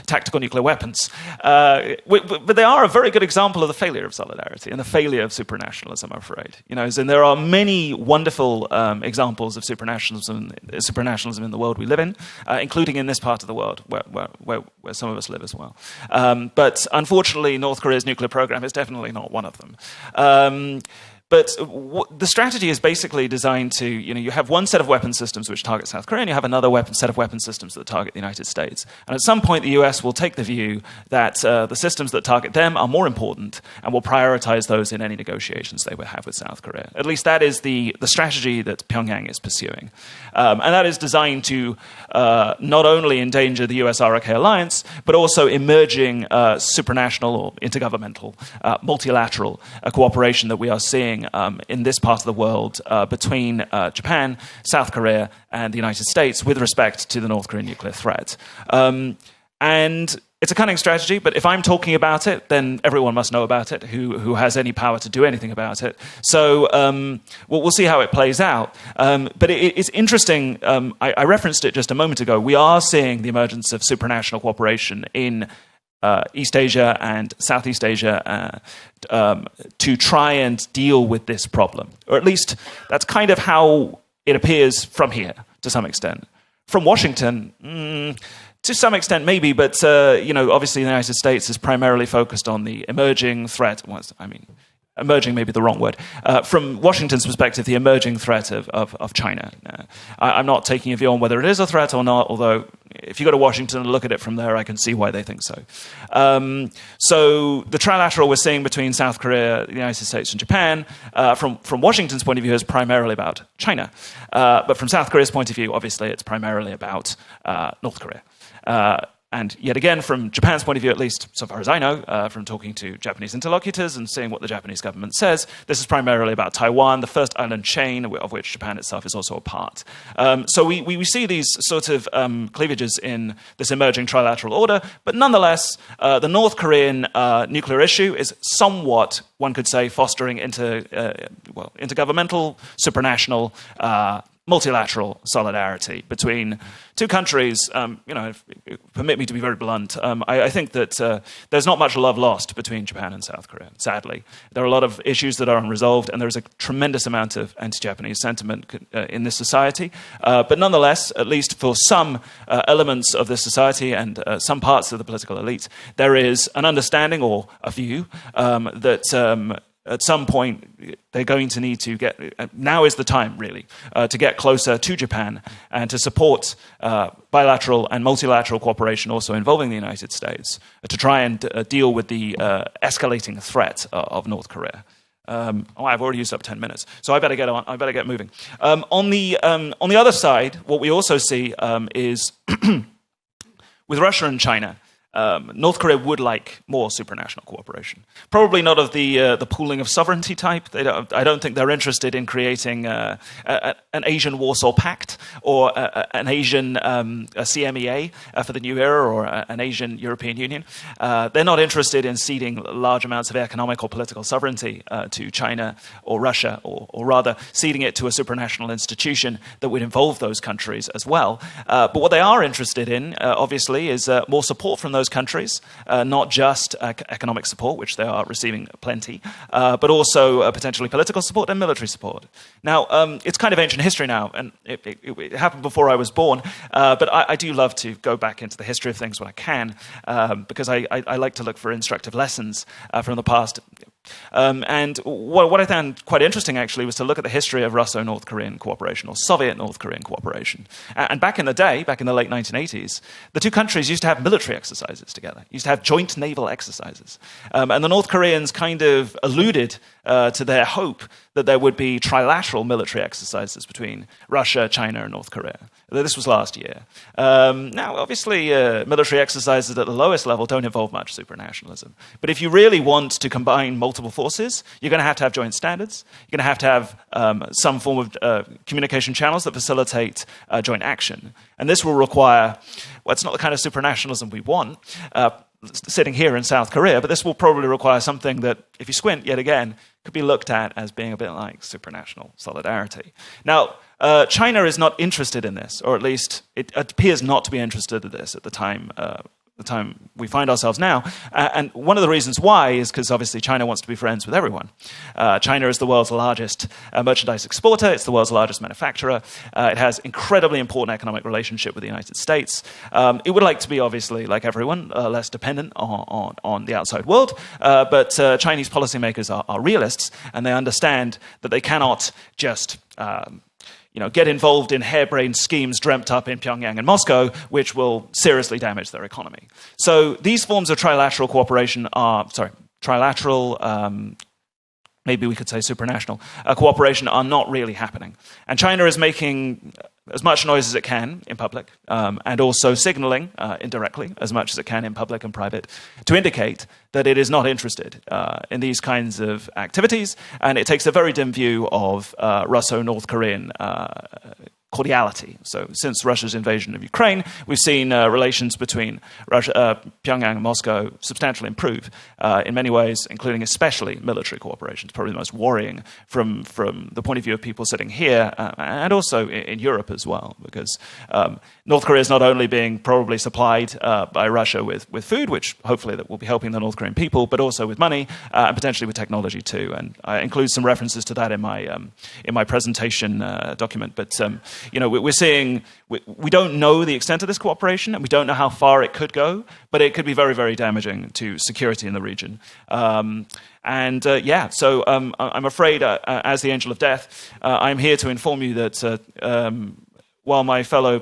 tactical nuclear weapons. But they are a very good example of the failure of solidarity and the failure of supranationalism, I'm afraid. As in there are many wonderful examples of supranationalism in the world we live in, including in this part of the world where some of us live as well. But unfortunately, North Korea's nuclear program is definitely not one of them. But the strategy is basically designed to, you have one set of weapon systems which target South Korea, and you have another set of weapon systems that target the United States. And at some point, the US will take the view that the systems that target them are more important and will prioritize those in any negotiations they would have with South Korea. At least that is the strategy that Pyongyang is pursuing. And that is designed to not only endanger the US-ROK alliance, but also emerging supranational or intergovernmental, multilateral cooperation that we are seeing in this part of the world between Japan, South Korea, and the United States with respect to the North Korean nuclear threat. And it's a cunning strategy, but if I'm talking about it, then everyone must know about it who has any power to do anything about it. So we'll see how it plays out. But it's interesting. I referenced it just a moment ago. We are seeing the emergence of supranational cooperation in East Asia and Southeast Asia to try and deal with this problem. Or at least that's kind of how it appears from here, to some extent. From Washington, to some extent maybe, but obviously the United States is primarily focused on the emerging threat. emerging may be the wrong word. From Washington's perspective, the emerging threat of China. I'm not taking a view on whether it is a threat or not, although if you go to Washington and look at it from there, I can see why they think so. So the trilateral we're seeing between South Korea, the United States, and Japan, from Washington's point of view, is primarily about China. But from South Korea's point of view, obviously, it's primarily about North Korea. And yet again, from Japan's point of view, at least so far as I know, from talking to Japanese interlocutors and seeing what the Japanese government says, this is primarily about Taiwan, the first island chain of which Japan itself is also a part. So we see these sort of cleavages in this emerging trilateral order, but nonetheless, the North Korean nuclear issue is somewhat, one could say, fostering intergovernmental, supranational, multilateral solidarity between two countries. Permit me to be very blunt. I think that there's not much love lost between Japan and South Korea, sadly. There are a lot of issues that are unresolved, and there's a tremendous amount of anti-Japanese sentiment in this society. But nonetheless, at least for some elements of this society and some parts of the political elite, there is an understanding or a view that at some point, they're going to need to get, now is the time really, to get closer to Japan and to support bilateral and multilateral cooperation also involving the United States to try and deal with the escalating threat of North Korea. I've already used up 10 minutes, so I better get on. I better get moving. On the other side, what we also see is with Russia and China, North Korea would like more supranational cooperation. Probably not of the pooling of sovereignty type. I don't think they're interested in creating an Asian Warsaw Pact or an Asian CMEA for the new era or an Asian European Union. They're not interested in ceding large amounts of economic or political sovereignty to China or Russia, or rather ceding it to a supranational institution that would involve those countries as well. But what they are interested in, obviously, is more support from those countries, not just economic support, which they are receiving plenty, but also potentially political support and military support. Now, it's kind of ancient history now, and it happened before I was born, but I do love to go back into the history of things when I can, because I like to look for instructive lessons from the past. And what I found quite interesting, actually, was to look at the history of Russo-North Korean cooperation, or Soviet-North Korean cooperation. And back in the day, back in the late 1980s, the two countries used to have military exercises together, used to have joint naval exercises. And the North Koreans kind of alluded to their hope that there would be trilateral military exercises between Russia, China, and North Korea. This was last year. Now, obviously, military exercises at the lowest level don't involve much supranationalism. But if you really want to combine multiple forces, you're going to have joint standards. You're going to have some form of communication channels that facilitate joint action. And this will require, well, it's not the kind of supranationalism we want, sitting here in South Korea, but this will probably require something that, if you squint yet again, could be looked at as being a bit like supranational solidarity. Now, China is not interested in this, or at least it appears not to be interested in this at the time we find ourselves now. And one of the reasons why is because obviously China wants to be friends with everyone. China is the world's largest merchandise exporter. It's the world's largest manufacturer. It has incredibly important economic relationship with the United States. It would like to be, obviously, like everyone, less dependent on the outside world. But Chinese policymakers are realists, and they understand that they cannot just get involved in harebrained schemes dreamt up in Pyongyang and Moscow, which will seriously damage their economy. So these forms of trilateral cooperation maybe we could say supranational cooperation are not really happening. And China is making as much noise as it can in public, and also signaling indirectly as much as it can in public and private to indicate that it is not interested in these kinds of activities, and it takes a very dim view of Russo-North Korean cordiality. So since Russia's invasion of Ukraine, we've seen relations between Pyongyang and Moscow substantially improve in many ways, including especially military cooperation. It's probably the most worrying from the point of view of people sitting here and also in Europe as well, because North Korea is not only being probably supplied by Russia with food, which hopefully that will be helping the North Korean people, but also with money and potentially with technology too. And I include some references to that in my presentation document. But we're seeing, we don't know the extent of this cooperation, and we don't know how far it could go, but it could be very, very damaging to security in the region. So I'm afraid, as the angel of death, I'm here to inform you that while my fellow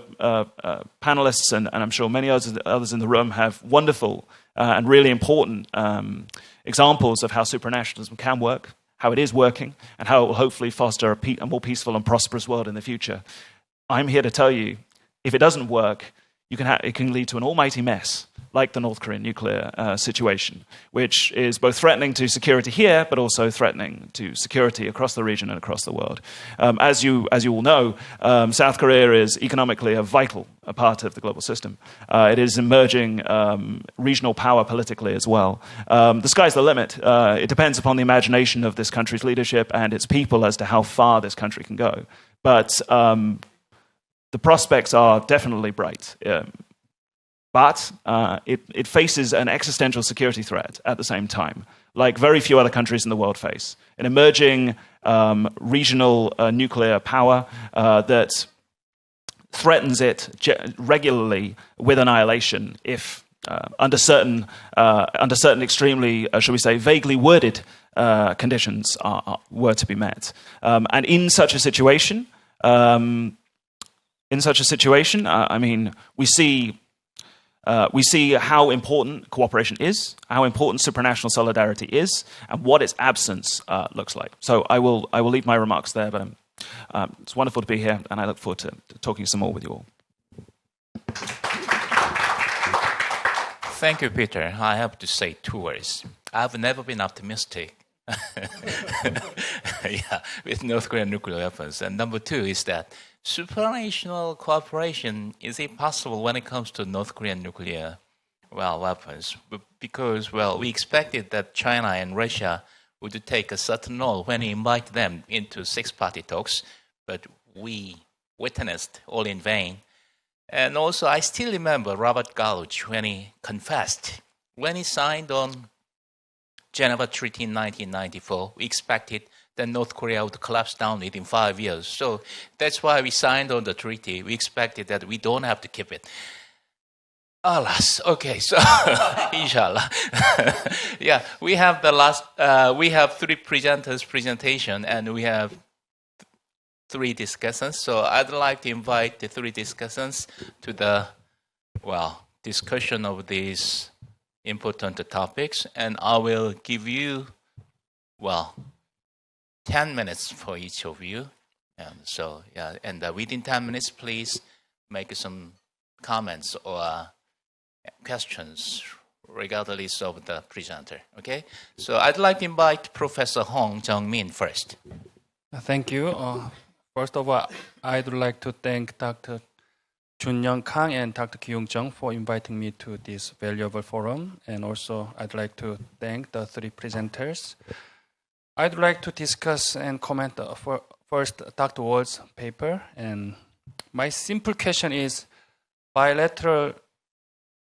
panelists and I'm sure many others in the room have wonderful and really important examples of how supranationalism can work, how it is working, and how it will hopefully foster a more peaceful and prosperous world in the future, I'm here to tell you, if it doesn't work, it can lead to an almighty mess, like the North Korean nuclear situation, which is both threatening to security here, but also threatening to security across the region and across the world. As you all know, South Korea is economically a vital part of the global system. It is emerging regional power politically as well. The sky's the limit. It depends upon the imagination of this country's leadership and its people as to how far this country can go. But the prospects are definitely bright. But it faces an existential security threat at the same time, like very few other countries in the world face. An emerging regional nuclear power that threatens it regularly with annihilation if under certain extremely, shall we say, vaguely worded conditions were to be met. And in such a situation, I mean, we see how important cooperation is, how important supranational solidarity is, and what its absence looks like. So I will leave my remarks there, but it's wonderful to be here, and I look forward to talking some more with you all. Thank you, Peter. I have to say 2 words. I've never been optimistic with North Korean nuclear weapons. And number 2 is that supranational cooperation is impossible when it comes to North Korean nuclear weapons, because we expected that China and Russia would take a certain role when we invite them into 6-party talks, but we witnessed all in vain. And also, I still remember Robert Galuch when he confessed, when he signed on Geneva Treaty in 1994, we expected that North Korea would collapse down within 5 years. So that's why we signed on the treaty. We expected that we don't have to keep it. Alas, okay, so inshallah. We have we have 3 presenters' presentation, and we have 3 discussants. So I'd like to invite the 3 discussants to the, discussion of these important topics, and I will give you, 10 minutes for each of you. And within 10 minutes, please make some comments or questions regardless of the presenter, okay? So I'd like to invite Professor Hong Jung-min first. Thank you. First of all, I'd like to thank Dr. Junyoung Kang and Dr. Kyung Jung for inviting me to this valuable forum. And also, I'd like to thank the 3 presenters. I'd like to discuss and comment first Dr. Wall's paper. And my simple question is, bilateral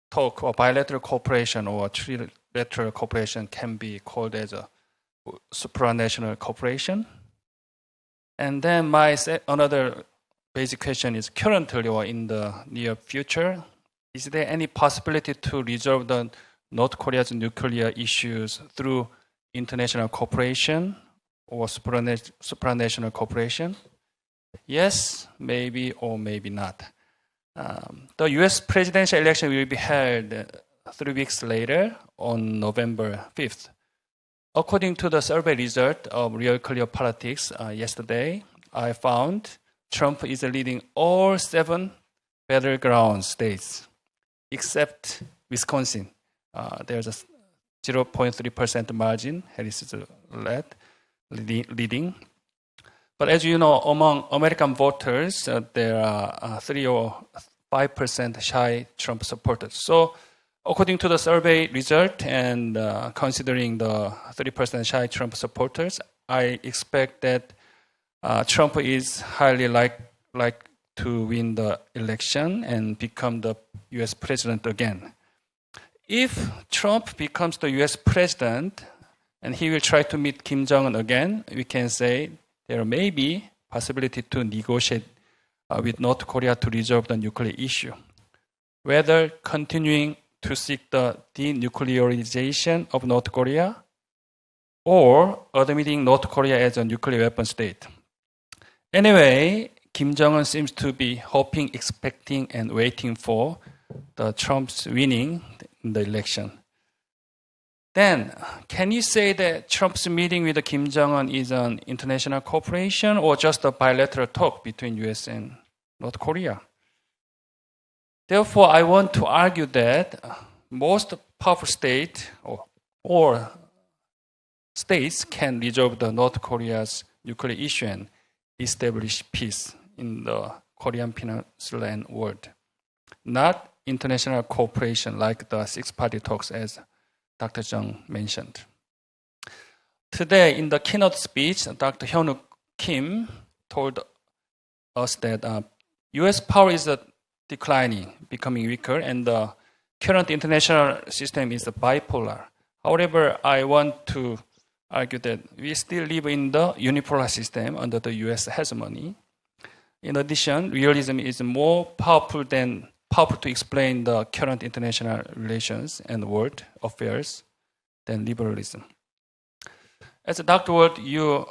talk or bilateral cooperation or trilateral cooperation can be called as a supranational cooperation? And then another basic question is, currently or in the near future, is there any possibility to resolve the North Korea's nuclear issues through international cooperation or supranational cooperation? Yes, maybe, or maybe not. The US presidential election will be held 3 weeks later on November 5th. According to the survey result of Real Clear Politics yesterday, I found Trump is leading all 7 battleground states, except Wisconsin. There's a 0.3% margin. Harris is leading. But as you know, among American voters, there are 3 or 5% shy Trump supporters. So according to the survey result and considering the 30% shy Trump supporters, I expect that Trump is highly like to win the election and become the US president again. If Trump becomes the US president and he will try to meet Kim Jong-un again, we can say there may be possibility to negotiate with North Korea to resolve the nuclear issue. Whether continuing to seek the denuclearization of North Korea or admitting North Korea as a nuclear weapon state. Anyway, Kim Jong-un seems to be hoping, expecting, and waiting for the Trump's winning in the election. Then, can you say that Trump's meeting with Kim Jong-un is an international cooperation or just a bilateral talk between US and North Korea? Therefore, I want to argue that most powerful states or states can resolve the North Korea's nuclear issue and establish peace in the Korean Peninsula and world. Not international cooperation like the six-party talks as Dr. Jung mentioned. Today, in the keynote speech, Dr. Hyun-wook Kim told us that U.S. power is declining, becoming weaker, and the current international system is bipolar. However, I want to argue that we still live in the unipolar system under the U.S. hegemony. In addition, realism is more powerful to explain the current international relations and world affairs than liberalism. As Dr. Ward, you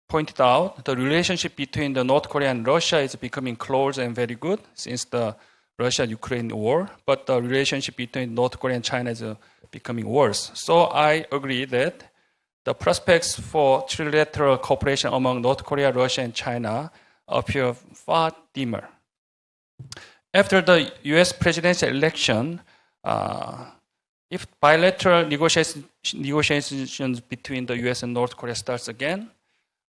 pointed out, the relationship between the North Korea and Russia is becoming close and very good since the Russia-Ukraine war, but the relationship between North Korea and China is becoming worse. So I agree that the prospects for trilateral cooperation among North Korea, Russia, and China appear far dimmer. After the U.S. presidential election, if bilateral negotiations between the U.S. and North Korea starts again,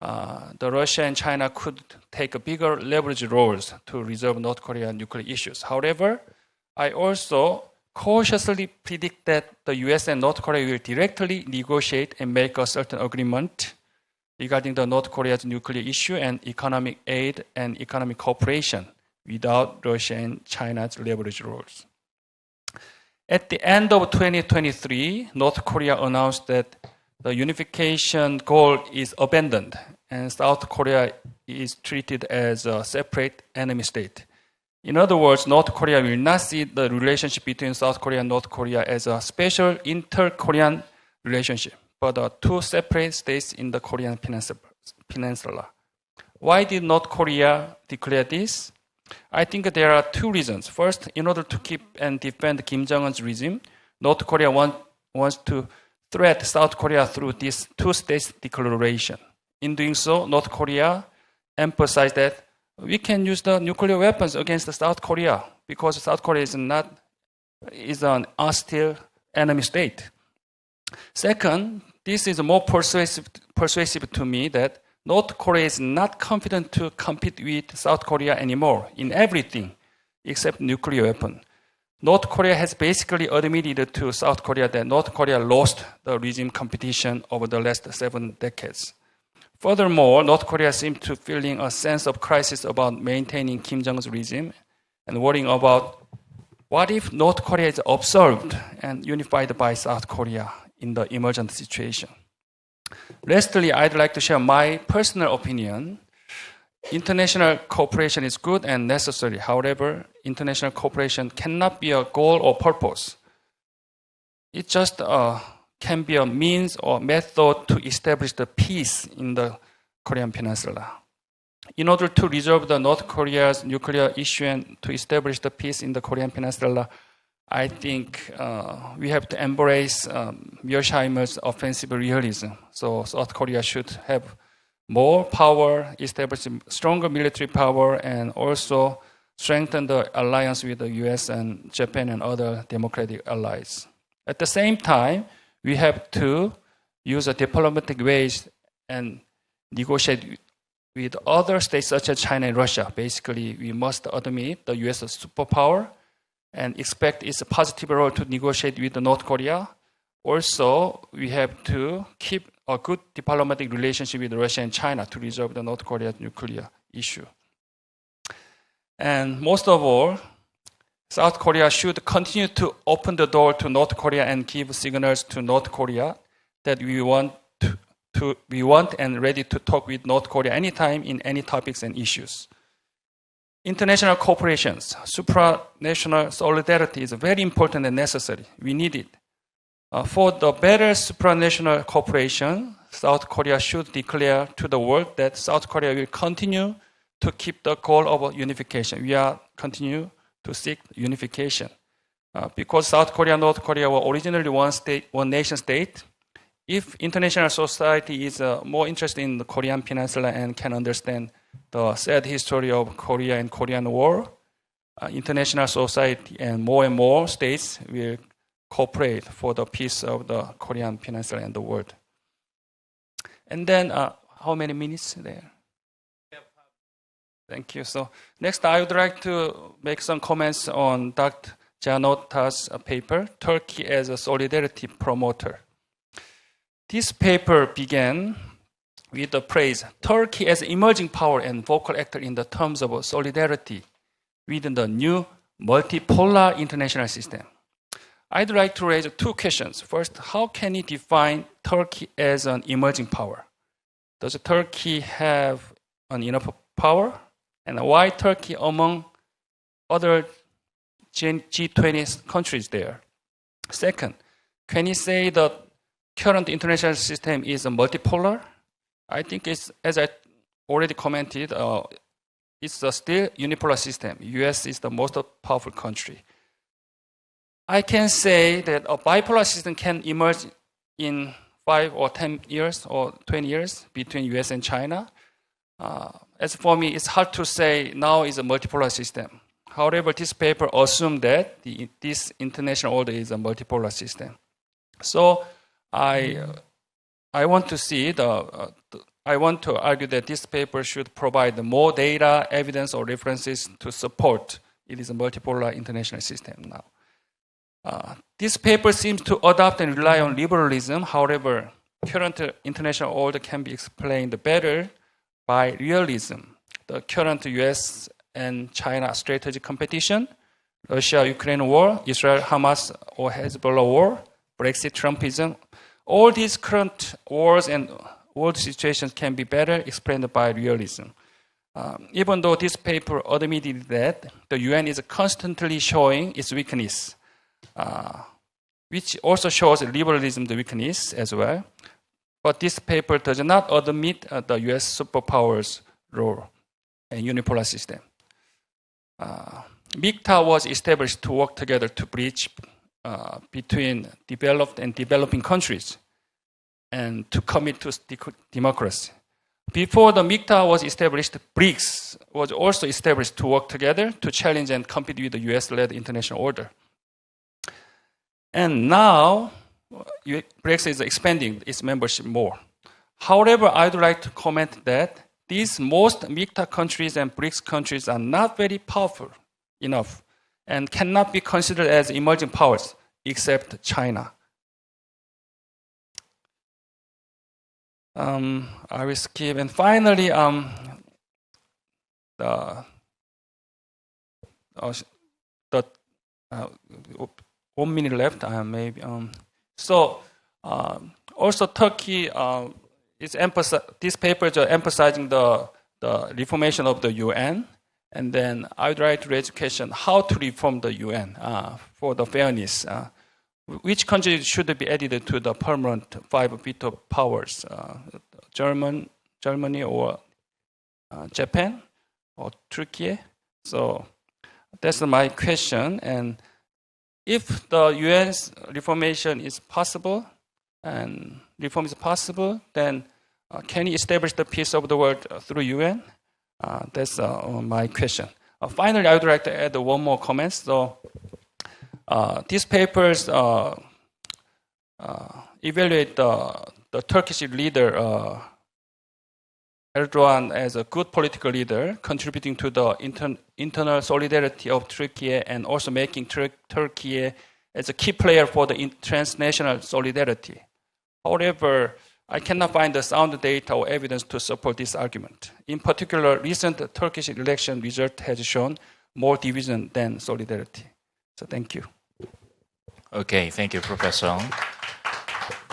the Russia and China could take a bigger leverage roles to resolve North Korean nuclear issues. However, I also cautiously predict that the U.S. and North Korea will directly negotiate and make a certain agreement regarding the North Korea's nuclear issue and economic aid and economic cooperation without Russia and China's leverage roles. At the end of 2023, North Korea announced that the unification goal is abandoned and South Korea is treated as a separate enemy state. In other words, North Korea will not see the relationship between South Korea and North Korea as a special inter-Korean relationship, but two separate states in the Korean Peninsula. Why did North Korea declare this? I think there are two reasons. First, in order to keep and defend Kim Jong-un's regime, North Korea wants to threat South Korea through this two-state declaration. In doing so, North Korea emphasized that we can use the nuclear weapons against South Korea because South Korea is an hostile enemy state. Second, this is more persuasive to me that North Korea is not confident to compete with South Korea anymore in everything except nuclear weapon. North Korea has basically admitted to South Korea that North Korea lost the regime competition over the last 7 decades. Furthermore, North Korea seems to feeling a sense of crisis about maintaining Kim Jong-un's regime and worrying about what if North Korea is absorbed and unified by South Korea in the emergent situation. Lastly, I'd like to share my personal opinion. International cooperation is good and necessary. However, international cooperation cannot be a goal or purpose. It just can be a means or method to establish the peace in the Korean Peninsula. In order to resolve the North Korea's nuclear issue and to establish the peace in the Korean Peninsula, I think we have to embrace Mearsheimer's offensive realism. So South Korea should have more power, establish stronger military power, and also strengthen the alliance with the US and Japan and other democratic allies. At the same time, we have to use diplomatic ways and negotiate with other states such as China and Russia. Basically, we must admit the US as superpower and expect its positive role to negotiate with North Korea. Also, we have to keep a good diplomatic relationship with Russia and China to resolve the North Korea nuclear issue. And most of all, South Korea should continue to open the door to North Korea and give signals to North Korea that we want and ready to talk with North Korea anytime in any topics and issues. international cooperations, supranational solidarity is very important and necessary. We need it. For the better supranational cooperation, South Korea should declare to the world that South Korea will continue to keep the goal of unification. We are continue to seek unification. Because South Korea and North Korea were originally one nation state, if international society is more interested in the Korean Peninsula and can understand the sad history of Korea and Korean War, international society and more states will cooperate for the peace of the Korean Peninsula and the world. And then, how many minutes there? Thank you. So next, I would like to make some comments on Dr. Janota's paper, Turkey as a Solidarity Promoter. This paper began with the phrase, Turkey as an emerging power and vocal actor in the terms of solidarity within the new multipolar international system. I'd like to raise two questions. First, how can you define Turkey as an emerging power? Does Turkey have an enough power? And why Turkey among other G20 countries there? Second, can you say the current international system is multipolar? I think it's, as I already commented, it's still unipolar system. US is the most powerful country. I can say that a bipolar system can emerge in 5 or 10 years or 20 years between US and China. As for me, it's hard to say now is a multipolar system. However, this paper assumes that this international order is a multipolar system. So I want to see I want to argue that this paper should provide more data, evidence, or references to support it is a multipolar international system now. This paper seems to adopt and rely on liberalism. However, current international order can be explained better by realism. The current US and China strategic competition, Russia-Ukraine war, Israel-Hamas or Hezbollah war, Brexit, Trumpism, all these current wars and world situations can be better explained by realism. Even though this paper admitted that the UN is constantly showing its weakness, which also shows liberalism the weakness as well. But this paper does not admit the US superpowers role and unipolar system. MIGTA was established to work together to bridge between developed and developing countries and to commit to democracy. Before the MIGTA was established, BRICS was also established to work together to challenge and compete with the US-led international order. And now, BRICS is expanding its membership more. However, I'd like to comment that these most MIGTA countries and BRICS countries are not very powerful enough and cannot be considered as emerging powers except China. I will skip. And finally, 1 minute left, maybe. Also Turkey is this paper is emphasizing the reformation of the UN, and then I would like to raise a question: how to reform the UN for the fairness? Which country should be added to the permanent 5 veto powers? Germany or Japan or Turkey? So that's my question. And if the UN's reformation is possible and reform is possible, then can you establish the peace of the world through UN? That's my question. Finally, I would like to add one more comment. So these papers evaluate the Turkish leader Erdogan as a good political leader, contributing to the internal solidarity of Turkey and also making Turkey as a key player for the transnational solidarity. However, I cannot find the sound data or evidence to support this argument. In particular, recent Turkish election result has shown more division than solidarity. So thank you. Okay, thank you, Professor.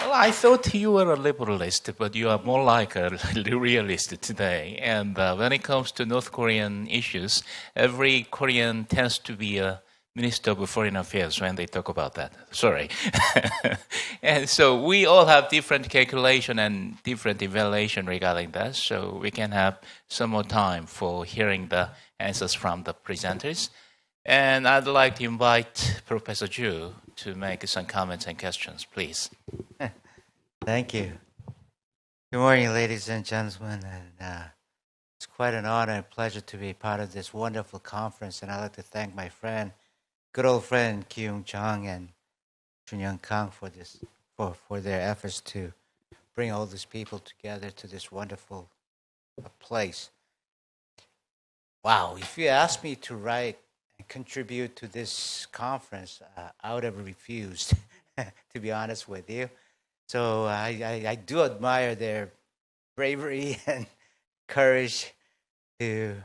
Well, I thought you were a liberalist, but you are more like a realist today. And when it comes to North Korean issues, every Korean tends to be a Minister of Foreign Affairs when they talk about that. Sorry. And so we all have different calculation and different evaluation regarding that. So we can have some more time for hearing the answers from the presenters. And I'd like to invite Professor Ju to make some comments and questions, please. Thank you. Good morning, ladies and gentlemen. And it's quite an honor and pleasure to be part of this wonderful conference. And I'd like to thank my friend, good old friend Kyung Chung and Chun-Young Kang for their efforts to bring all these people together to this wonderful place. Wow, if you asked me to write and contribute to this conference, I would have refused, to be honest with you. So I do admire their bravery and courage to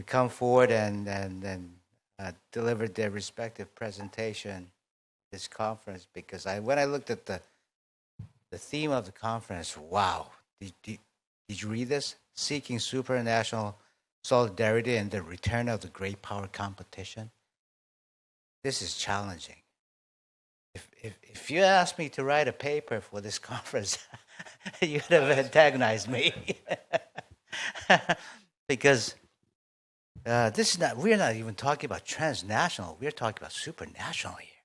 come forward and deliver their respective presentation this conference, because when I looked at the theme of the conference, wow, did you read this? Seeking supranational solidarity and the return of the great power competition. This is challenging. If you asked me to write a paper for this conference, you'd have antagonized me. Because we're not even talking about transnational, we're talking about supranational here.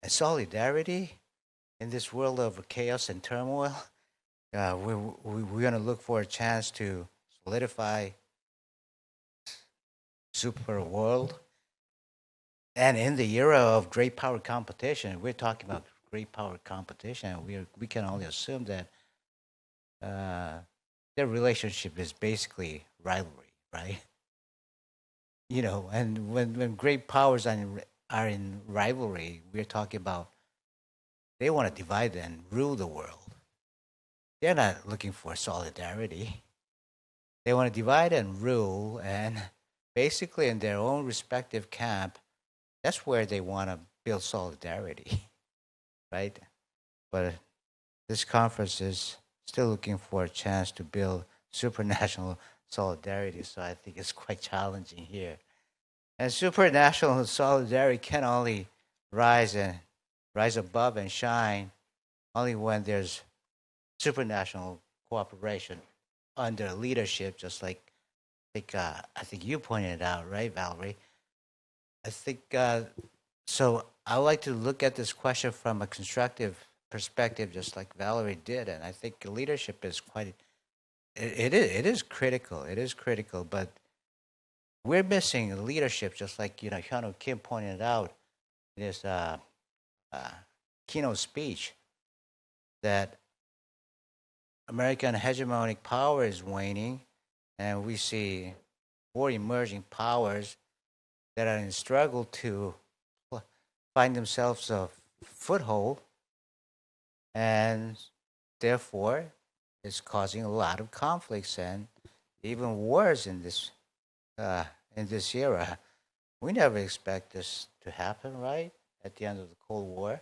And solidarity in this world of chaos and turmoil, we're going to look for a chance to solidify super world. And in the era of great power competition, we're talking about great power competition. We can only assume that their relationship is basically rivalry, right? You know, and when great powers are in rivalry, we're talking about they want to divide and rule the world. They're not looking for solidarity. They want to divide and rule, and basically in their own respective camp, that's where they want to build solidarity, right? But this conference is still looking for a chance to build supranational solidarity, so I think it's quite challenging here. And supranational solidarity can only rise above and shine only when there's supranational cooperation under leadership, just like I think you pointed out, right, Valerie? I think so. I like to look at this question from a constructive perspective, just like Valerie did, and I think leadership is quite. It is critical. It is critical, but we're missing leadership, just like Hyun-Woo Kim pointed out in his keynote speech, that American hegemonic power is waning, and we see more emerging powers that are in struggle to find themselves a foothold, and therefore it's causing a lot of conflicts and even wars in this era. We never expect this to happen, right? At the end of the Cold War,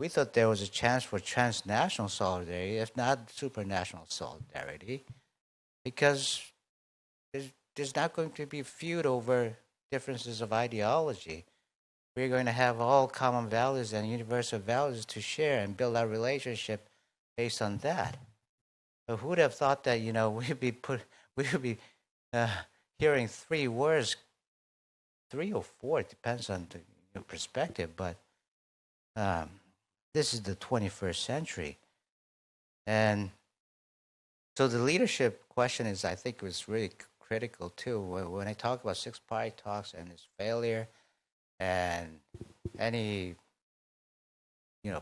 we thought there was a chance for transnational solidarity, if not supranational solidarity, because there's not going to be a feud over differences of ideology. We're going to have all common values and universal values to share and build our relationship based on that. But who would have thought that we would be hearing 3 words, 3 or 4, it depends on the perspective. But this is the 21st century, and so the leadership question is, I think, was really critical too. When I talk about 6-party talks and its failure, and any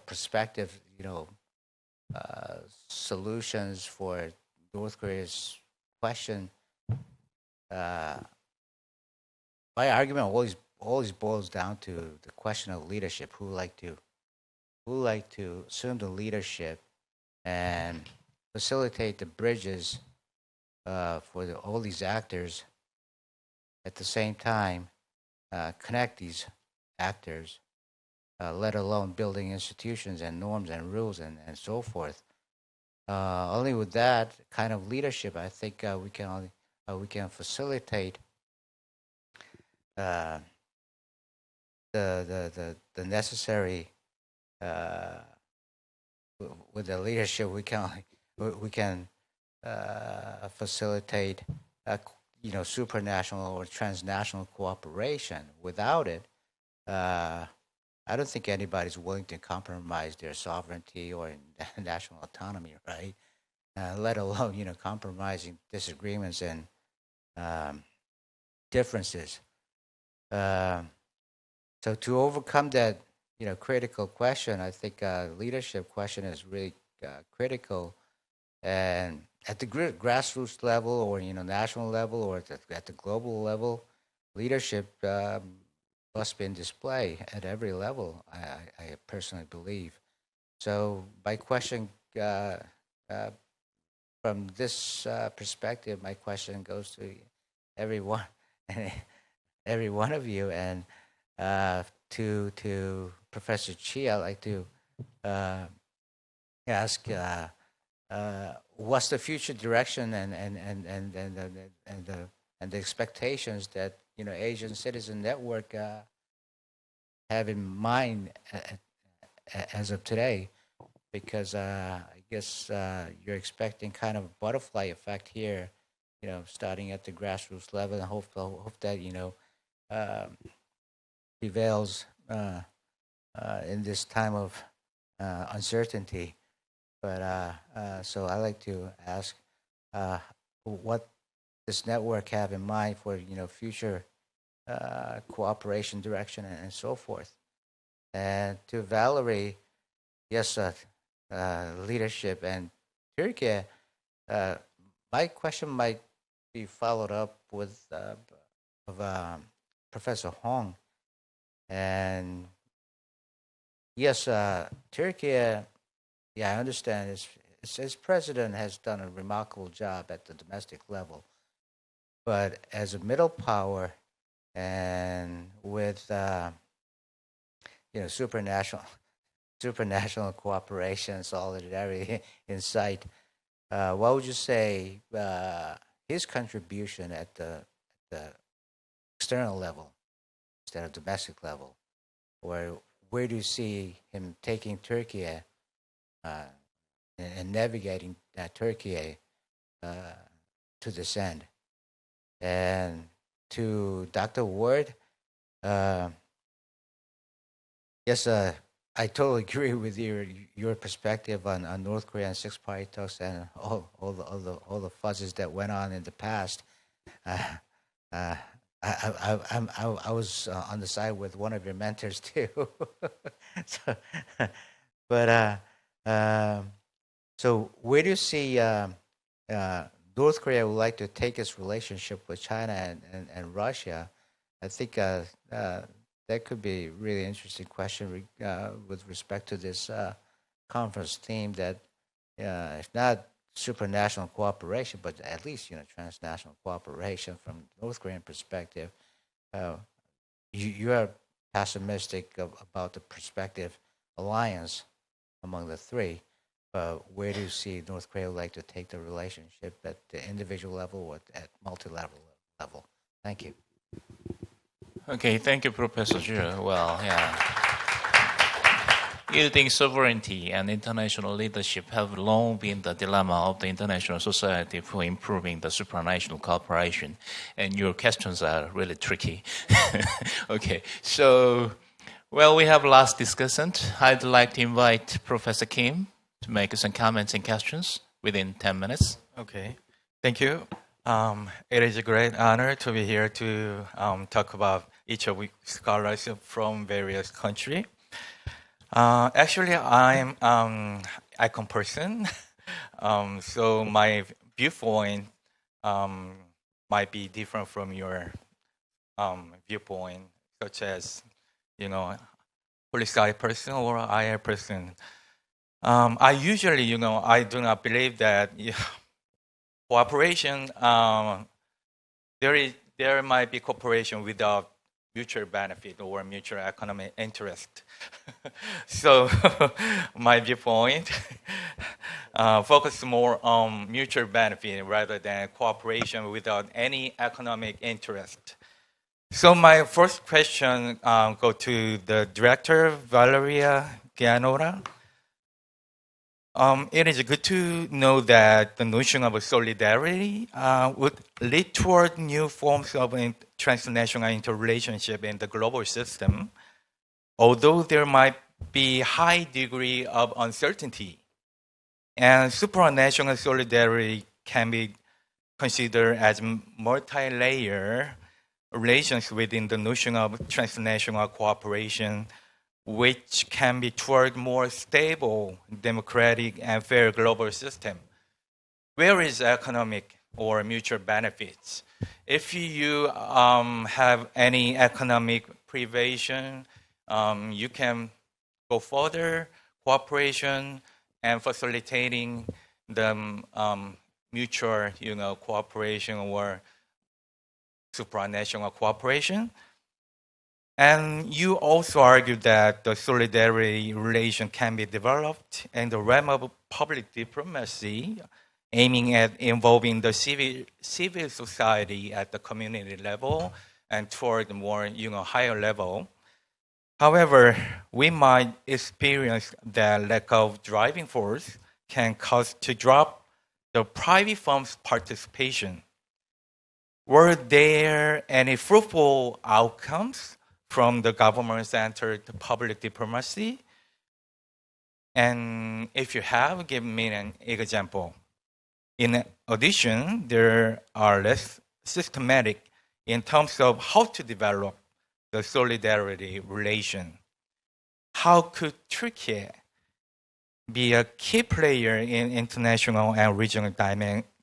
perspective, solutions for North Korea's question, my argument always boils down to the question of leadership. Who like to assume the leadership and facilitate the bridges for all these actors, at the same time connect these actors let alone building institutions and norms and rules and so forth. Only with that kind of leadership, I think we can facilitate the necessary. With the leadership, we can facilitate supranational or transnational cooperation. Without it, I don't think anybody's willing to compromise their sovereignty or national autonomy, right? Let alone compromising disagreements and differences. So to overcome that critical question, I think leadership question is really critical, and at the grassroots level or national level or at the global level, leadership must be in display at every level, I personally believe. So my question, from this perspective, my question goes to every one of you, and to Professor Chi, I'd like to ask what's the future direction and the expectations that Asian Citizen Network have in mind as of today, because I guess you're expecting kind of a butterfly effect here, starting at the grassroots level, and hope that prevails in this time of uncertainty. But so I'd like to ask what this network have in mind for future cooperation direction and so forth. And to Valerie, yes, leadership and Turkey. My question might be followed up with of Professor Hong. And yes, Turkey. Yeah, I understand. His president has done a remarkable job at the domestic level, but as a middle power and with supranational cooperation, solidarity in sight, what would you say his contribution at the external level instead of domestic level, or where do you see him taking Turkey and navigating Turkey to this end? And to Dr. Ward, yes, I totally agree with your perspective on North Korea and six-party talks and all the fuzzes that went on in the past. I was on the side with one of your mentors too. So where do you see North Korea would like to take its relationship with China and Russia? I think that could be a really interesting question with respect to this conference theme, that if not supranational cooperation, but at least transnational cooperation from North Korean perspective. You are pessimistic about the prospective alliance among the three. Where do you see North Korea would like to take the relationship at the individual level or at multi-level level? Thank you. Okay, thank you, Professor Zhu. Well, yeah. Yielding sovereignty and international leadership have long been the dilemma of the international society for improving the supranational cooperation. And your questions are really tricky. Okay, so, well, we have last discussant. I'd like to invite Professor Kim to make some comments and questions within 10 minutes. Okay, thank you. It is a great honor to be here to talk about each of scholars from various countries. Actually, I'm icon person, so my viewpoint might be different from your viewpoint, such as, policy person or IR person. I usually, I do not believe that cooperation. There might be cooperation without mutual benefit or mutual economic interest. So my viewpoint focus more on mutual benefit rather than cooperation without any economic interest. So my first question go to the director, Valeria Gianora. It is good to know that the notion of solidarity would lead toward new forms of transnational interrelationship in the global system, although there might be high degree of uncertainty. And supranational solidarity can be considered as multi-layer relations within the notion of transnational cooperation, which can be toward more stable, democratic, and fair global system. Where is economic or mutual benefits? If you have any economic privation, you can go further, cooperation and facilitating the mutual, cooperation or supranational cooperation. And you also argue that the solidarity relation can be developed in the realm of public diplomacy, aiming at involving the civil society at the community level and toward the more higher level. However, we might experience that lack of driving force can cause to drop the private firm's participation. Were there any fruitful outcomes from the government-centered public diplomacy? And if you have, give me an example. In addition, there are less systematic in terms of how to develop the solidarity relation. How could Turkey be a key player in international and regional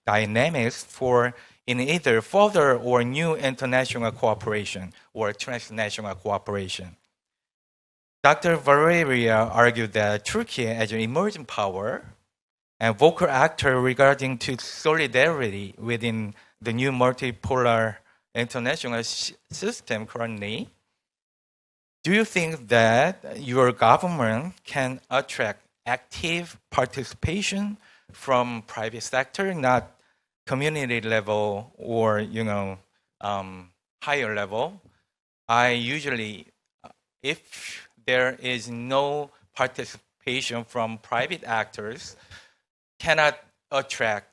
dynamics for in either further or new international cooperation or transnational cooperation? Dr. Valeria argued that Turkey as an emerging power and vocal actor regarding to solidarity within the new multipolar international system currently, do you think that your government can attract active participation from private sector, not community level or higher level? I usually, if there is no participation from private actors, cannot attract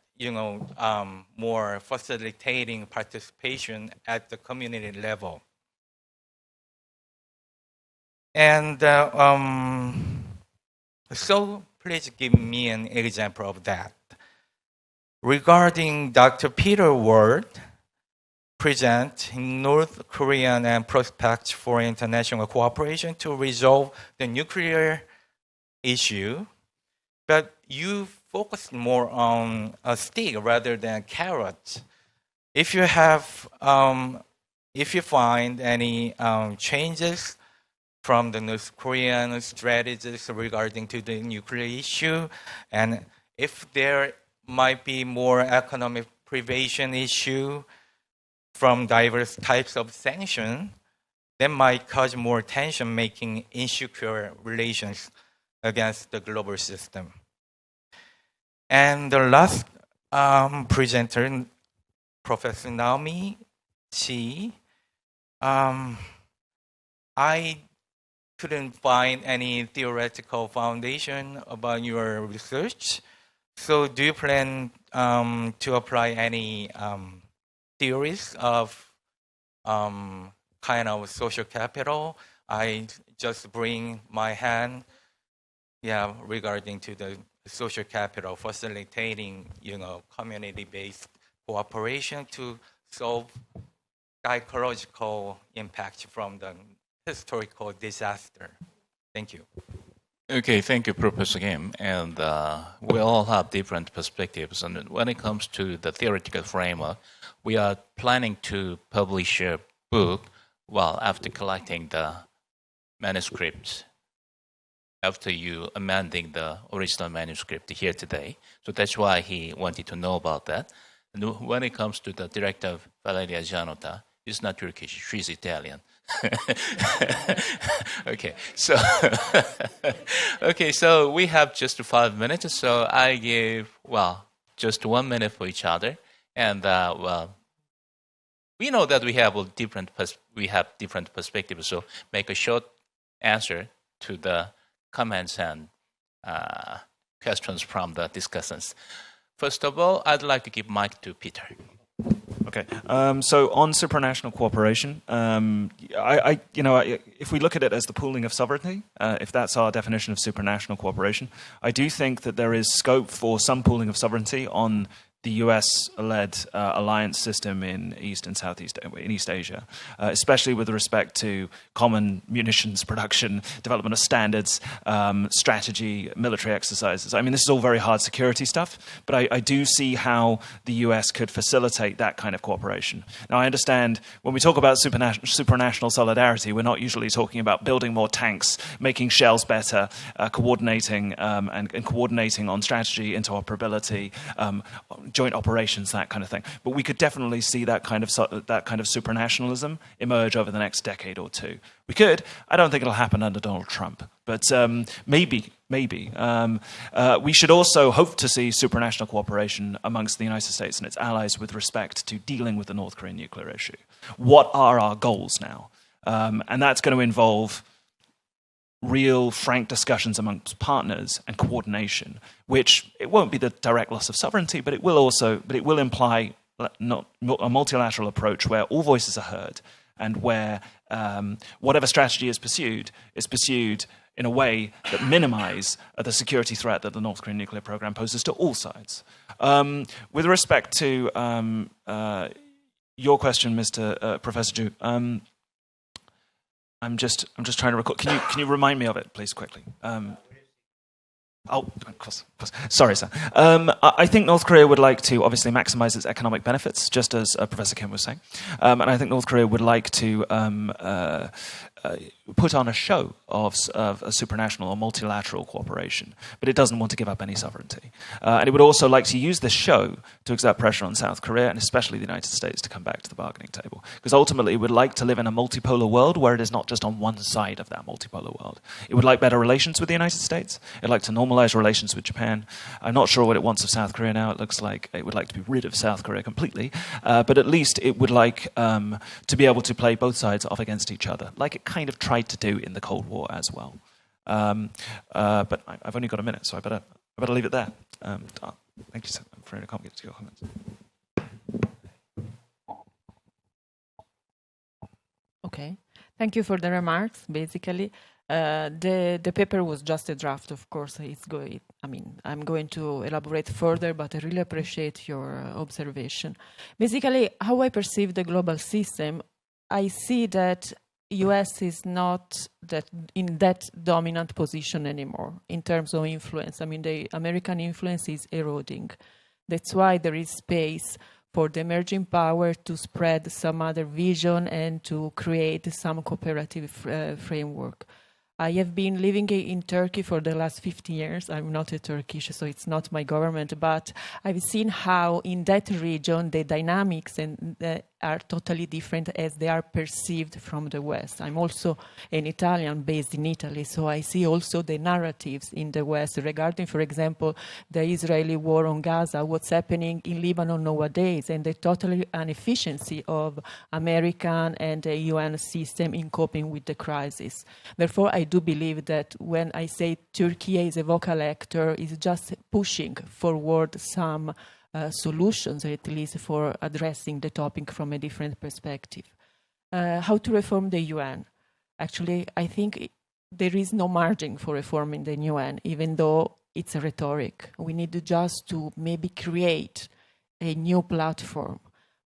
more facilitating participation at the community level. And so please give me an example of that. Regarding Dr. Peter Ward, present North Korean and prospects for international cooperation to resolve the nuclear issue, but you focus more on a stick rather than carrot. If you have, if you find any changes from the North Korean strategies regarding to the nuclear issue, and if there might be more economic privation issue from diverse types of sanction, that might cause more tension, making insecure relations against the global system. And the last presenter, Professor Naomi Chi, I couldn't find any theoretical foundation about your research. So do you plan to apply any theories of kind of social capital? I just bring my hand, regarding to the social capital, facilitating, community-based cooperation to solve psychological impact from the historical disaster. Thank you. Okay, thank you, Professor Kim. And we all have different perspectives. And when it comes to the theoretical framework, we are planning to publish a book, after collecting the manuscripts, after you amending the original manuscript here today. So that's why he wanted to know about that. And when it comes to the director, Valeria Gianota, is not Turkish, she's Italian. Okay, so so we have just 5 minutes. So I give just 1 minute for each other, and we know that we have different perspectives. So make a short answer to the comments and questions from the discussants. First of all, I'd like to give mic to Peter. Okay, so on supranational cooperation, if we look at it as the pooling of sovereignty, if that's our definition of supranational cooperation, I do think that there is scope for some pooling of sovereignty on the US-led alliance system in East Asia, especially with respect to common munitions production, development of standards, strategy, military exercises. I mean, this is all very hard security stuff, but I do see how the US could facilitate that kind of cooperation. Now, I understand when we talk about supranational solidarity, we're not usually talking about building more tanks, making shells better, coordinating and coordinating on strategy, interoperability, joint operations, that kind of thing. But we could definitely see that kind of supranationalism emerge over the next decade or two. We could. I don't think it'll happen under Donald Trump, but maybe. We should also hope to see supranational cooperation amongst the United States and its allies with respect to dealing with the North Korean nuclear issue. What are our goals now? And that's going to involve real, frank discussions amongst partners and coordination, which it won't be the direct loss of sovereignty, but it will imply not a multilateral approach where all voices are heard and where whatever strategy is pursued in a way that minimize the security threat that the North Korean nuclear program poses to all sides. With respect to your question, Mr. Professor Ju, I'm just trying to recall. Can you remind me of it, please, quickly? Of course. Sorry, sir. I think North Korea would like to obviously maximize its economic benefits, just as Professor Kim was saying. And I think North Korea would like to put on a show of a supranational or multilateral cooperation, but it doesn't want to give up any sovereignty. And it would also like to use this show to exert pressure on South Korea and especially the United States to come back to the bargaining table. Because ultimately it would like to live in a multipolar world where it is not just on one side of that multipolar world. It would like better relations with the United States. It would like to normalize relations with Japan. I'm not sure what it wants of South Korea now. It looks like it would like to be rid of South Korea completely. But at least it would like to be able to play both sides off against each other, like it kind of tried to do in the Cold War as well. But I've only got a minute, so I better leave it there. Thank you, sir. I'm afraid I can't get to your comments. Okay. Thank you for the remarks. Basically, the paper was just a draft, of course. I'm going to elaborate further, but I really appreciate your observation. Basically, how I perceive the global system, I see that US is not in that dominant position anymore in terms of influence. I mean, the American influence is eroding. That's why there is space for the emerging power to spread some other vision and to create some cooperative framework. I have been living in Turkey for the last 50 years. I'm not a Turkish, so it's not my government, but I've seen how in that region the dynamics are totally different as they are perceived from the West. I'm also an Italian based in Italy, so I see also the narratives in the West regarding, for example, the Israeli war on Gaza, what's happening in Lebanon nowadays, and the total inefficiency of American and the UN system in coping with the crisis. Therefore, I do believe that when I say Turkey is a vocal actor, is just pushing forward some solutions, at least for addressing the topic from a different perspective. How to reform the UN? Actually, I think there is no margin for reforming the UN, even though it's a rhetoric. We need just to maybe create a new platform.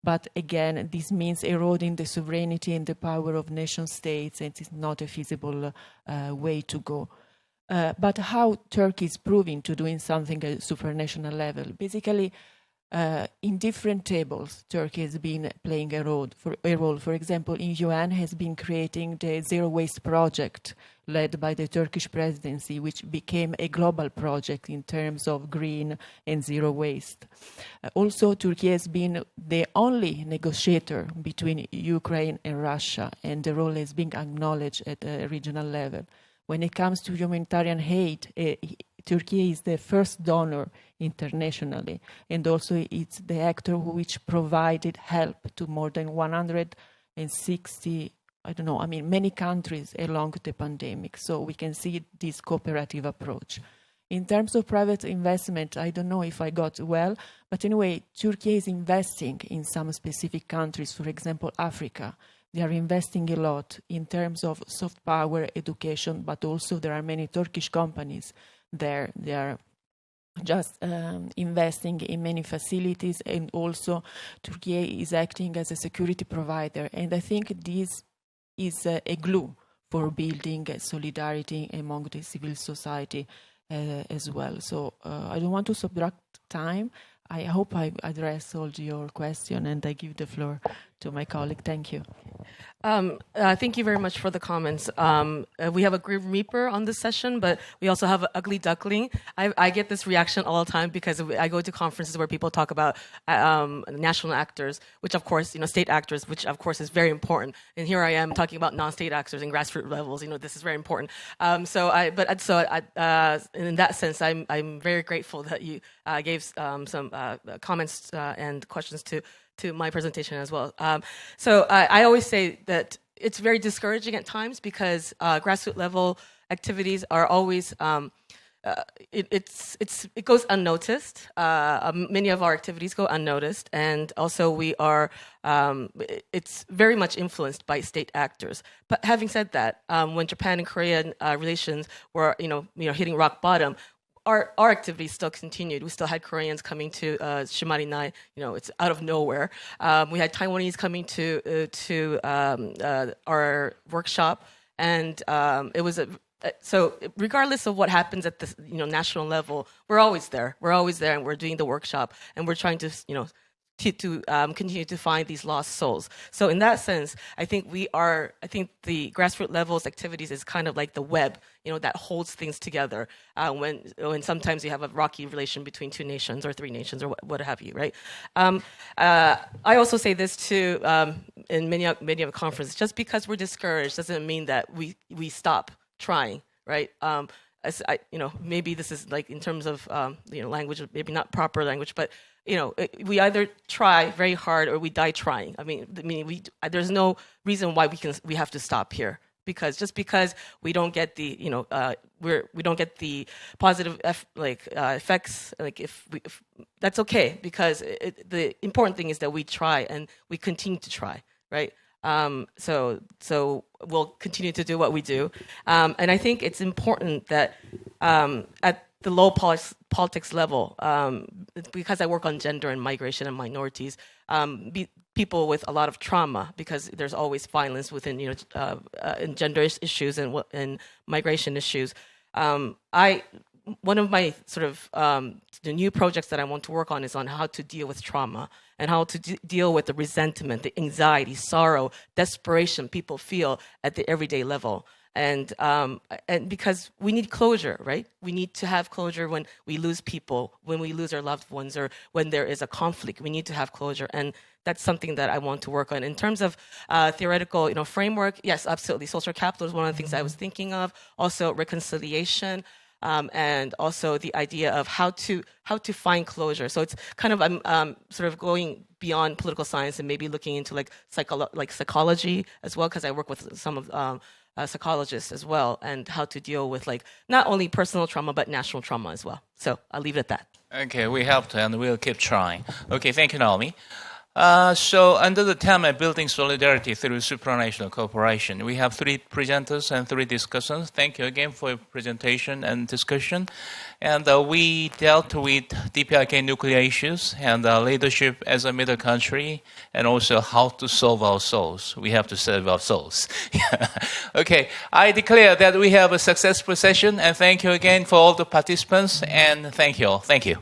But again, this means eroding the sovereignty and the power of nation states, and it's not a feasible way to go. But how Turkey is proving to doing something at a supranational level? Basically, in different tables, Turkey has been playing a role. For example, in UN has been creating the Zero Waste Project, led by the Turkish presidency, which became a global project in terms of green and zero waste. Also, Turkey has been the only negotiator between Ukraine and Russia, and the role is being acknowledged at a regional level. When it comes to humanitarian aid, Turkey is the first donor internationally, and also it's the actor which provided help to more than 160, many countries along the pandemic. So we can see this cooperative approach. In terms of private investment, I don't know if I got well, but anyway, Turkey is investing in some specific countries, for example, Africa. They are investing a lot in terms of soft power, education, but also there are many Turkish companies there. They are just investing in many facilities, and also Turkey is acting as a security provider. And I think this is a glue for building solidarity among the civil society as well. So I don't want to subtract time. I hope I addressed all your questions, and I give the floor to my colleague. Thank you. Thank you very much for the comments. We have a Grim Reaper on this session, but we also have an Ugly Duckling. I get this reaction all the time because I go to conferences where people talk about national actors, which of course, state actors, which of course is very important. And here I am talking about non-state actors and grassroots levels. This is very important. In that sense, I'm very grateful that you gave some comments and questions to my presentation as well. I always say that it's very discouraging at times because grassroots level activities are always it goes unnoticed. Many of our activities go unnoticed, and also we are it's very much influenced by state actors. But having said that, when Japan and Korean relations were hitting rock bottom, our activities still continued. We still had Koreans coming to Shimarinai. It's out of nowhere. We had Taiwanese coming to our workshop, and it was so regardless of what happens at the national level, we're always there. We're always there, and we're doing the workshop, and we're trying to to continue to find these lost souls. So in that sense, I think the grassroots levels activities is kind of like the web, that holds things together. When sometimes you have a rocky relation between two nations or three nations or what have you, right? I also say this too in many of the conferences. Just because we're discouraged doesn't mean that we stop trying, right? Maybe this is like in terms of language, maybe not proper language, but we either try very hard or we die trying. There's no reason why we have to stop here, because we don't get the we don't get the positive effects. If that's okay, because the important thing is that we try and we continue to try, right? So we'll continue to do what we do, and I think it's important that at the low politics level, because I work on gender and migration and minorities, people with a lot of trauma, because there's always violence within in gender issues and migration issues. One of my sort of the new projects that I want to work on is on how to deal with trauma and how to deal with the resentment, the anxiety, sorrow, desperation people feel at the everyday level. And because we need closure, right? We need to have closure when we lose people, when we lose our loved ones, or when there is a conflict. We need to have closure, and that's something that I want to work on. In terms of theoretical, framework, yes, absolutely. Social capital is one of the things I was thinking of. Also, reconciliation, and also the idea of how to find closure. So it's kind of I'm sort of going beyond political science and maybe looking into psychology as well, because I work with some of psychologists as well, and how to deal with not only personal trauma but national trauma as well. So I'll leave it at that. Okay, we helped and we'll keep trying. Okay, thank you, Naomi. So under the theme Building Solidarity Through Supranational Cooperation, we have 3 presenters and 3 discussants. Thank you again for your presentation and discussion. And we dealt with DPRK nuclear issues and leadership as a middle country, and also how to solve our souls. We have to save our souls. Okay, I declare that we have a successful session, and thank you again for all the participants, and thank you all. Thank you.